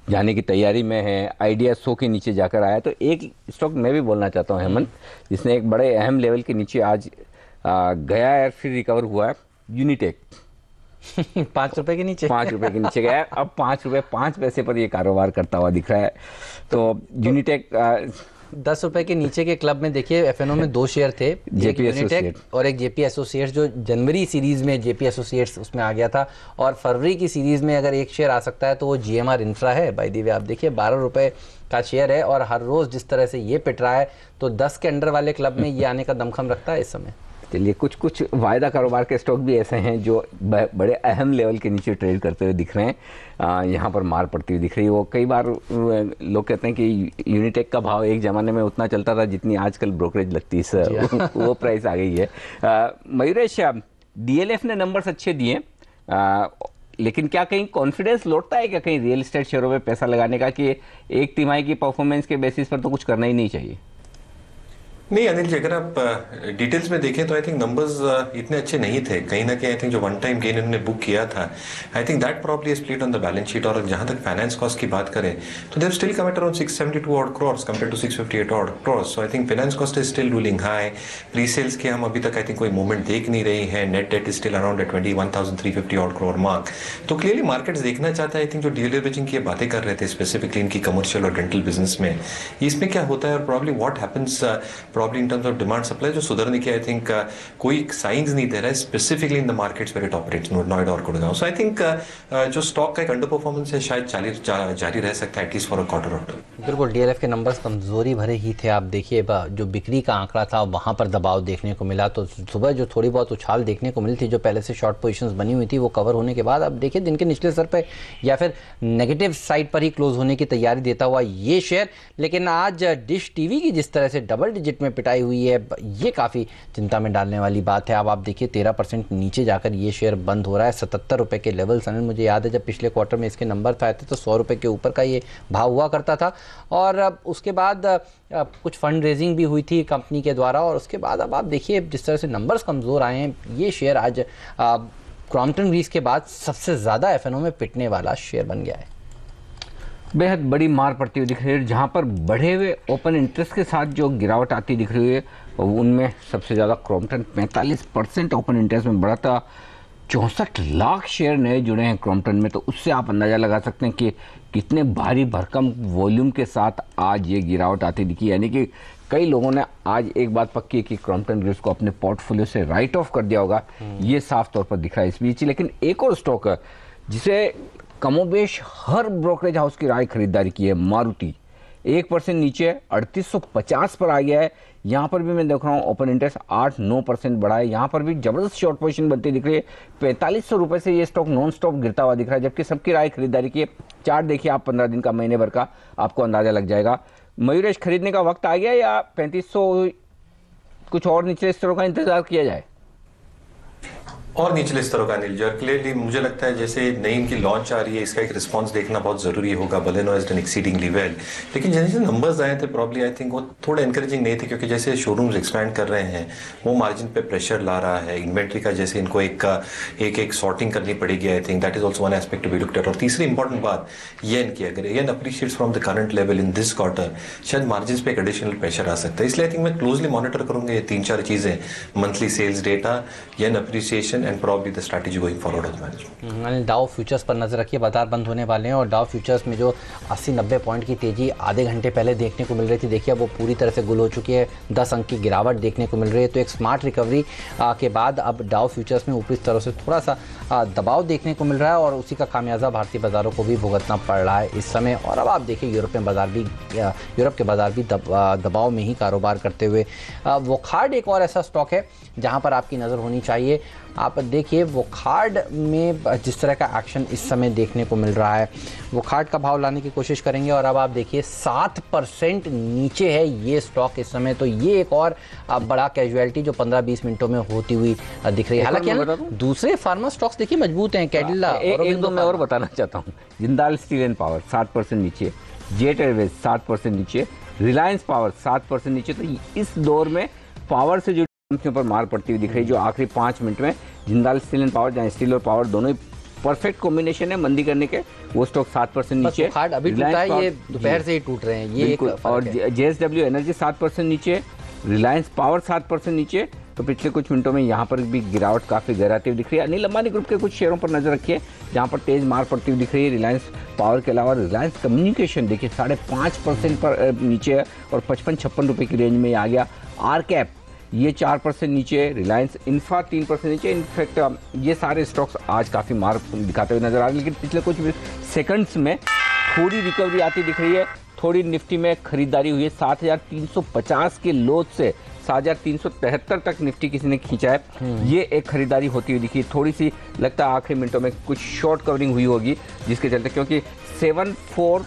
जाने की तैयारी में है, आइडिया 100 के नीचे जाकर आया। तो एक स्टॉक मैं भी बोलना चाहता हूँ हेमंत, जिसने एक बड़े अहम लेवल के नीचे आज गया है, फिर रिकवर हुआ है, यूनिटेक। 5 रुपए के नीचे, 5 रुपए के नीचे गया है, अब 5 रुपए 5 पैसे पर ये कारोबार करता हुआ दिख रहा है। तो यूनिटेक 10 रुपए के नीचे के क्लब में देखिए एफएनओ में 2 शेयर थे, जेपी यूनिटेक एसोसिएट और एक जेपी एसोसिएट्स, जो जनवरी सीरीज में जेपी एसोसिएट्स उसमें आ गया था। और फरवरी की सीरीज में अगर एक शेयर आ सकता है तो वो जीएमआर इंफ्रा है। बाय द वे आप देखिए 12 रुपए का शेयर है और हर रोज जिस तरह से ये पिट रहा है तो 10 के अंडर वाले क्लब में ये आने का दमखम रखता है इस समय। चलिए, कुछ कुछ वायदा कारोबार के स्टॉक भी ऐसे हैं जो बड़े अहम लेवल के नीचे ट्रेड करते हुए दिख रहे हैं। यहाँ पर मार पड़ती हुई दिख रही है। वो कई बार लोग कहते हैं कि यूनिटेक का भाव एक ज़माने में उतना चलता था जितनी आजकल ब्रोकरेज लगती है, वो प्राइस आ गई है। मयूरेश, डीएलएफ ने नंबर्स अच्छे दिए, लेकिन क्या कहीं कॉन्फिडेंस लौटता है क्या कहीं रियल एस्टेट शेयरों में पैसा लगाने का, कि एक तिमाही की परफॉर्मेंस के बेसिस पर तो कुछ करना ही नहीं चाहिए? नहीं अनिल जी, अगर आप डिटेल्स में देखें तो आई थिंक नंबर्स इतने अच्छे नहीं थे। कहीं ना कहीं आई थिंक जो वन टाइम गेन इन्होंने बुक किया था, I think that probably split on the balance sheet. और जहां तक फाइनेंस कॉस्ट की बात करें तो they've still come at around 672 odd crores compared to 658 odd crores। So I think finance cost is still ruling high. Pre sales के हम अभी तक आई थिंक कोई मूवमेंट देख नहीं रही है। Net date is still around 21,350 odd crore mark. तो क्लियरली मार्केट्स देखना चाहता है आई थिंक जो डीलेवरेजिंग की बातें कर रहे थे स्पेसिफिकली इनकी कमर्शियल और डेंटल बिजनेस में, इसमें क्या होता है और probably what happens probably in terms of demand supply जो सुधरने की आई थिंक कोई साइंस नहीं दे रहा है specifically in the markets where it operates, Noida और गुड़गांव। सो आई थिंक जो स्टॉक का एक अंडर परफॉर्मेंस है शायद जारी रह सकता है एटलीस्ट फॉर अ क्वार्टर और टू। बिल्कुल, डीएलएफ के नंबर्स कमजोरी भरे ही थे। आप देखिए जो बिक्री का आंकड़ा था वहां पर दबाव देखने को मिला। तो सुबह जो थोड़ी बहुत उछाल देखने को मिली थी, जो पहले से शॉर्ट पोजीशंस बनी हुई थी, वो कवर होने के बाद अब देखिए दिन के निचले स्तर पर या फिर नेगेटिव साइड पर ही क्लोज होने की तैयारी देता हुआ ये शेयर। लेकिन आज डिश टीवी की जिस तरह से डबल डिजिट में पिटाई हुई है, ये काफ़ी चिंता में डालने वाली बात है। अब आप देखिए 13% नीचे जाकर ये शेयर बंद हो रहा है। 77 रुपए के लेवल अनिल, मुझे याद है जब पिछले क्वार्टर में इसके नंबर आए थे तो 100 रुपए के ऊपर का ये भाव हुआ करता था। और अब उसके बाद कुछ फंड रेजिंग भी हुई थी कंपनी के द्वारा, और उसके बाद अब आप देखिए जिस तरह से नंबर्स कमज़ोर आए हैं, ये शेयर आज क्रॉम्पटन ग्रीस के बाद सबसे ज़्यादा एफएनओ में पिटने वाला शेयर बन गया है। बेहद बड़ी मार पड़ती हुई दिख रही है। जहाँ पर बढ़े हुए ओपन इंटरेस्ट के साथ जो गिरावट आती दिख रही है उनमें सबसे ज़्यादा क्रॉम्पटन 45% ओपन इंटरेस्ट में बढ़ा था। 64 लाख शेयर नए जुड़े हैं क्रॉम्पटन में। तो उससे आप अंदाज़ा लगा सकते हैं कि कितने भारी भरकम वॉल्यूम के साथ आज ये गिरावट आती दिखी। यानी कि कई लोगों ने आज एक बात पक्की है कि क्रॉम्पटन ग्रीस को अपने पोर्टफोलियो से राइट ऑफ कर दिया होगा, ये साफ तौर पर दिख रहा है इस बीच। लेकिन एक और स्टॉक है जिसे कमोबेश हर ब्रोकरेज हाउस की राय खरीदारी की है, मारुति 1% नीचे 3850 पर आ गया है। यहाँ पर भी मैं देख रहा हूँ ओपन इंटरेस्ट 8-9% बढ़ा है। यहाँ पर भी जबरदस्त शॉर्ट पोजीशन बनती दिख रही है। 4500 रुपये से ये स्टॉक नॉन स्टॉप गिरता हुआ दिख रहा है, जबकि सबकी राय खरीदारी की है। चार्ट देखिए आप 15 दिन का, महीने भर का, आपको अंदाजा लग जाएगा। मयूरेश, खरीदने का वक्त आ गया या 3500 कुछ और निचले स्तरों का इंतजार किया जाए? और निचले स्तरों का अनिल जी, और क्लियरली मुझे लगता है जैसे नई इनकी लॉन्च आ रही है, इसका एक रिस्पांस देखना बहुत जरूरी होगा। Baleno has done exceedingly well, लेकिन जैसे नंबर्स आए थे प्रॉब्ली आई थिंक वो थोड़े एनकरेजिंग नहीं थे, क्योंकि जैसे शोरूम्स एक्सपैंड कर रहे हैं वो मार्जिन पे प्रेशर ला रहा है। इन्वेंट्री का जैसे इनको एक सॉर्टिंग करनी पड़ेगी, I think that is also one aspect to be looked at. और तीसरी इंपॉर्टेंट बात येन की, अगर yen appreciates from the current level in this quarter, शायद मार्जिन पे एक एडिशनल प्रेशर आ सकता है। इसलिए आई थिंक मैं क्लोजली मॉनिटर करूंगा ये 3-4 चीजें, monthly sales data, yen appreciation and probably the going forward of the management। Dow futures पर नजर रखिए, बाजार बंद होने वाले हैं और डाउ फ्यूचर्स में जो 80-90 पॉइंट की तेजी आधे घंटे पहले देखने को मिल रही थी, देखिए अब वो पूरी तरह से गुल हो चुकी है। 10 अंक की गिरावट देखने को मिल रही है। तो एक स्मार्ट रिकवरी के बाद अब डाउ फ्यूचर्स में ऊपरी स्तरों से थोड़ा सा दबाव देखने को मिल रहा है और उसी का खामियाजा भारतीय बाजारों को भी भुगतना पड़ रहा है इस समय। और अब आप देखिए यूरोप के बाजार भी दबाव में ही कारोबार करते हुए। वोखार्ड एक और ऐसा स्टॉक है जहां पर आपकी नज़र होनी चाहिए। आप देखिए वोखार्ड में जिस तरह का एक्शन इस समय देखने को मिल रहा है, वोखार्ड का भाव लाने की कोशिश करेंगे। और अब आप देखिए 7% नीचे है ये स्टॉक इस समय। तो ये एक और बड़ा कैजुअलिटी जो 15-20 मिनटों में होती हुई दिख रही है। हालांकि दूसरे फार्मा स्टॉक्स देखिए मजबूत हैं, कैडिला। एक दो मैं और बताना चाहता हूँ। जिंदाल स्टील एंड पावर 7% नीचे, जेट एयरवेज 7% नीचे, रिलायंस पावर 7% नीचे। तो इस दौर में पावर से जो कंपनियों पर मार पड़ती हुई दिख रही है, जो आखिरी 5 मिनट में जिंदाल स्टील एंड पावर, जहाँ स्टील और पावर दोनों ही परफेक्ट कॉम्बिनेशन है मंदी करने के। वो स्टॉक 7% नीचे, अभी टूटा है, ये दोपहर से ही टूट रहे हैं, ये एक और JSW एनर्जी 7% नीचे, रिलायंस पावर 7% नीचे। तो पिछले कुछ मिनटों में यहाँ पर भी गिरावट काफ़ी गहराती हुई दिख रही है। अनिल अंबानी ग्रुप के कुछ शेयरों पर नजर रखिए जहाँ पर तेज मार पड़ती हुई दिख रही है। रिलायंस पावर के अलावा रिलायंस कम्युनिकेशन देखिए 5.5% पर नीचे है और 55-56 रुपये की रेंज में आ गया। आरकैप ये 4% नीचे, रिलायंस इंफ्रा 3% नीचे। इनफैक्ट ये सारे स्टॉक्स आज काफ़ी मार दिखाते हुए नजर आ रहे हैं, लेकिन पिछले कुछ सेकंड्स में थोड़ी रिकवरी आती दिख रही है। थोड़ी निफ्टी में खरीदारी हुई है 7,350 के लो से 7,373 तक निफ्टी किसी ने खींचा है। ये एक खरीदारी होती हुई दिखी। थोड़ी सी लगता है आखिरी मिनटों में कुछ शॉर्ट कवरिंग हुई होगी जिसके चलते, क्योंकि 74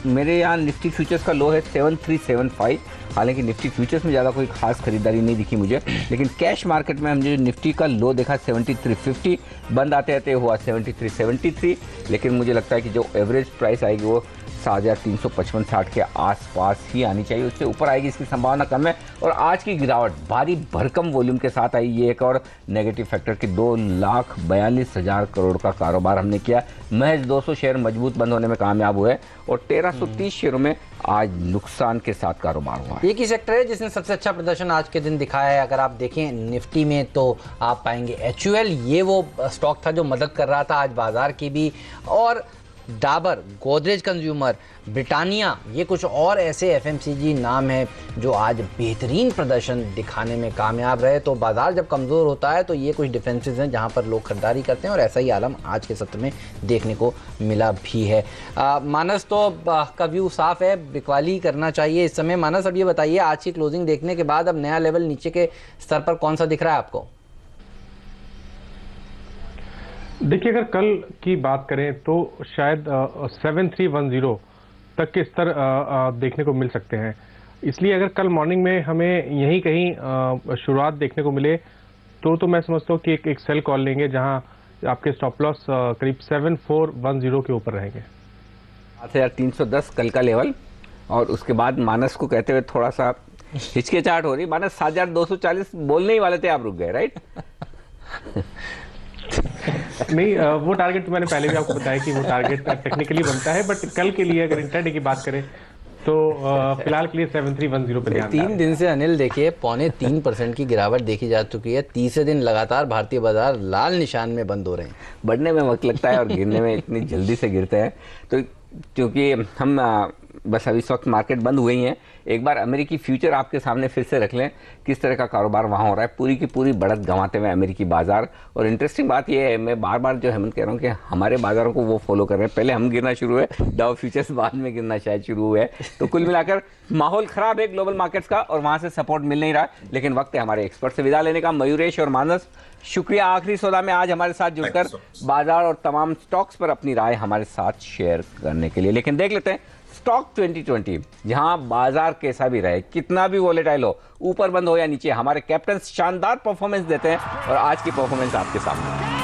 मेरे यहाँ निफ्टी फ्यूचर्स का लो है 7375। हालांकि निफ्टी फ्यूचर्स में ज़्यादा कोई खास खरीदारी नहीं दिखी मुझे, लेकिन कैश मार्केट में हमने जो निफ्टी का लो देखा 7350, बंद आते आते हुआ 7373। लेकिन मुझे लगता है कि जो एवरेज प्राइस आएगी वो 7,355-60 के आसपास ही आनी चाहिए, उससे ऊपर आएगी इसकी संभावना कम है। और आज की गिरावट भारी भरकम वॉल्यूम के साथ आई। ये एक और नेगेटिव फैक्टर कि 2,42,000 करोड़ का कारोबार हमने किया। महज 200 शेयर मजबूत बंद होने में कामयाब हुए और 1330 शेयरों में आज नुकसान के साथ कारोबार हुआ। एक ही सेक्टर है जिसने सबसे अच्छा प्रदर्शन आज के दिन दिखाया है। अगर आप देखें निफ्टी में तो आप पाएंगे HUL, ये वो स्टॉक था जो मदद कर रहा था आज बाजार की भी, और डाबर, गोदरेज कंज्यूमर, ब्रिटानिया, ये कुछ और ऐसे FMCG नाम हैं जो आज बेहतरीन प्रदर्शन दिखाने में कामयाब रहे। तो बाजार जब कमज़ोर होता है तो ये कुछ डिफरेंसेस हैं जहां पर लोग खरीदारी करते हैं और ऐसा ही आलम आज के सत्र में देखने को मिला भी है। मानस तो का व्यू साफ है, बिकवाली करना चाहिए इस समय। मानस, अब ये बताइए आज की क्लोजिंग देखने के बाद अब नया लेवल नीचे के स्तर पर कौन सा दिख रहा है आपको? देखिए, अगर कल की बात करें तो शायद 7310 तक के स्तर देखने को मिल सकते हैं। इसलिए अगर कल मॉर्निंग में हमें यहीं कहीं शुरुआत देखने को मिले तो मैं समझता हूँ कि एक सेल कॉल लेंगे जहां आपके स्टॉप लॉस करीब 7410 के ऊपर रहेंगे। 8,310 कल का लेवल, और उसके बाद मानस को कहते हुए थोड़ा सा हिचकिचाहट हो रही। मानस 7,240 बोलने ही वाले थे, आप रुक गए, राइट? नहीं, वो टारगेट तो मैंने पहले भी आपको बताया कि वो टारगेट टेक्निकली बनता है, बट कल के लिए अगर इंट्राडे की बात करें तो फिलहाल के लिए 7310 पे ध्यान। 3 दिन से अनिल देखिए 0.25% की गिरावट देखी जा चुकी है। तीसरे दिन लगातार भारतीय बाजार लाल निशान में बंद हो रहे हैं। बढ़ने में वक्त लगता है और गिरने में इतनी जल्दी से गिरते हैं। तो क्योंकि हम बस अभी इस वक्त मार्केट बंद हुई हैं, एक बार अमेरिकी फ्यूचर आपके सामने फिर से रख लें किस तरह का कारोबार वहाँ हो रहा है। पूरी की पूरी बढ़त गंवाते हुए अमेरिकी बाजार। और इंटरेस्टिंग बात यह है, मैं बार बार जो हेमंत कह रहा हूँ कि हमारे बाजारों को वो फॉलो कर रहे हैं। पहले हम गिरना शुरू हुए, डाउ फ्यूचर्स बाद में गिरना शायद शुरू हुए। तो कुल मिलाकर माहौल खराब है ग्लोबल मार्केट्स का और वहाँ से सपोर्ट मिल नहीं रहा। लेकिन वक्त है हमारे एक्सपर्ट से विदा लेने का। मयूरेश और मानस, शुक्रिया आखिरी सौदा में आज हमारे साथ जुड़कर बाजार और तमाम स्टॉक्स पर अपनी राय हमारे साथ शेयर करने के लिए। लेकिन देख लेते हैं स्टॉक 2020, जहां बाजार कैसा भी रहे, कितना भी वोलेटाइल हो, ऊपर बंद हो या नीचे, हमारे कैप्टन शानदार परफॉर्मेंस देते हैं और आज की परफॉर्मेंस आपके सामने।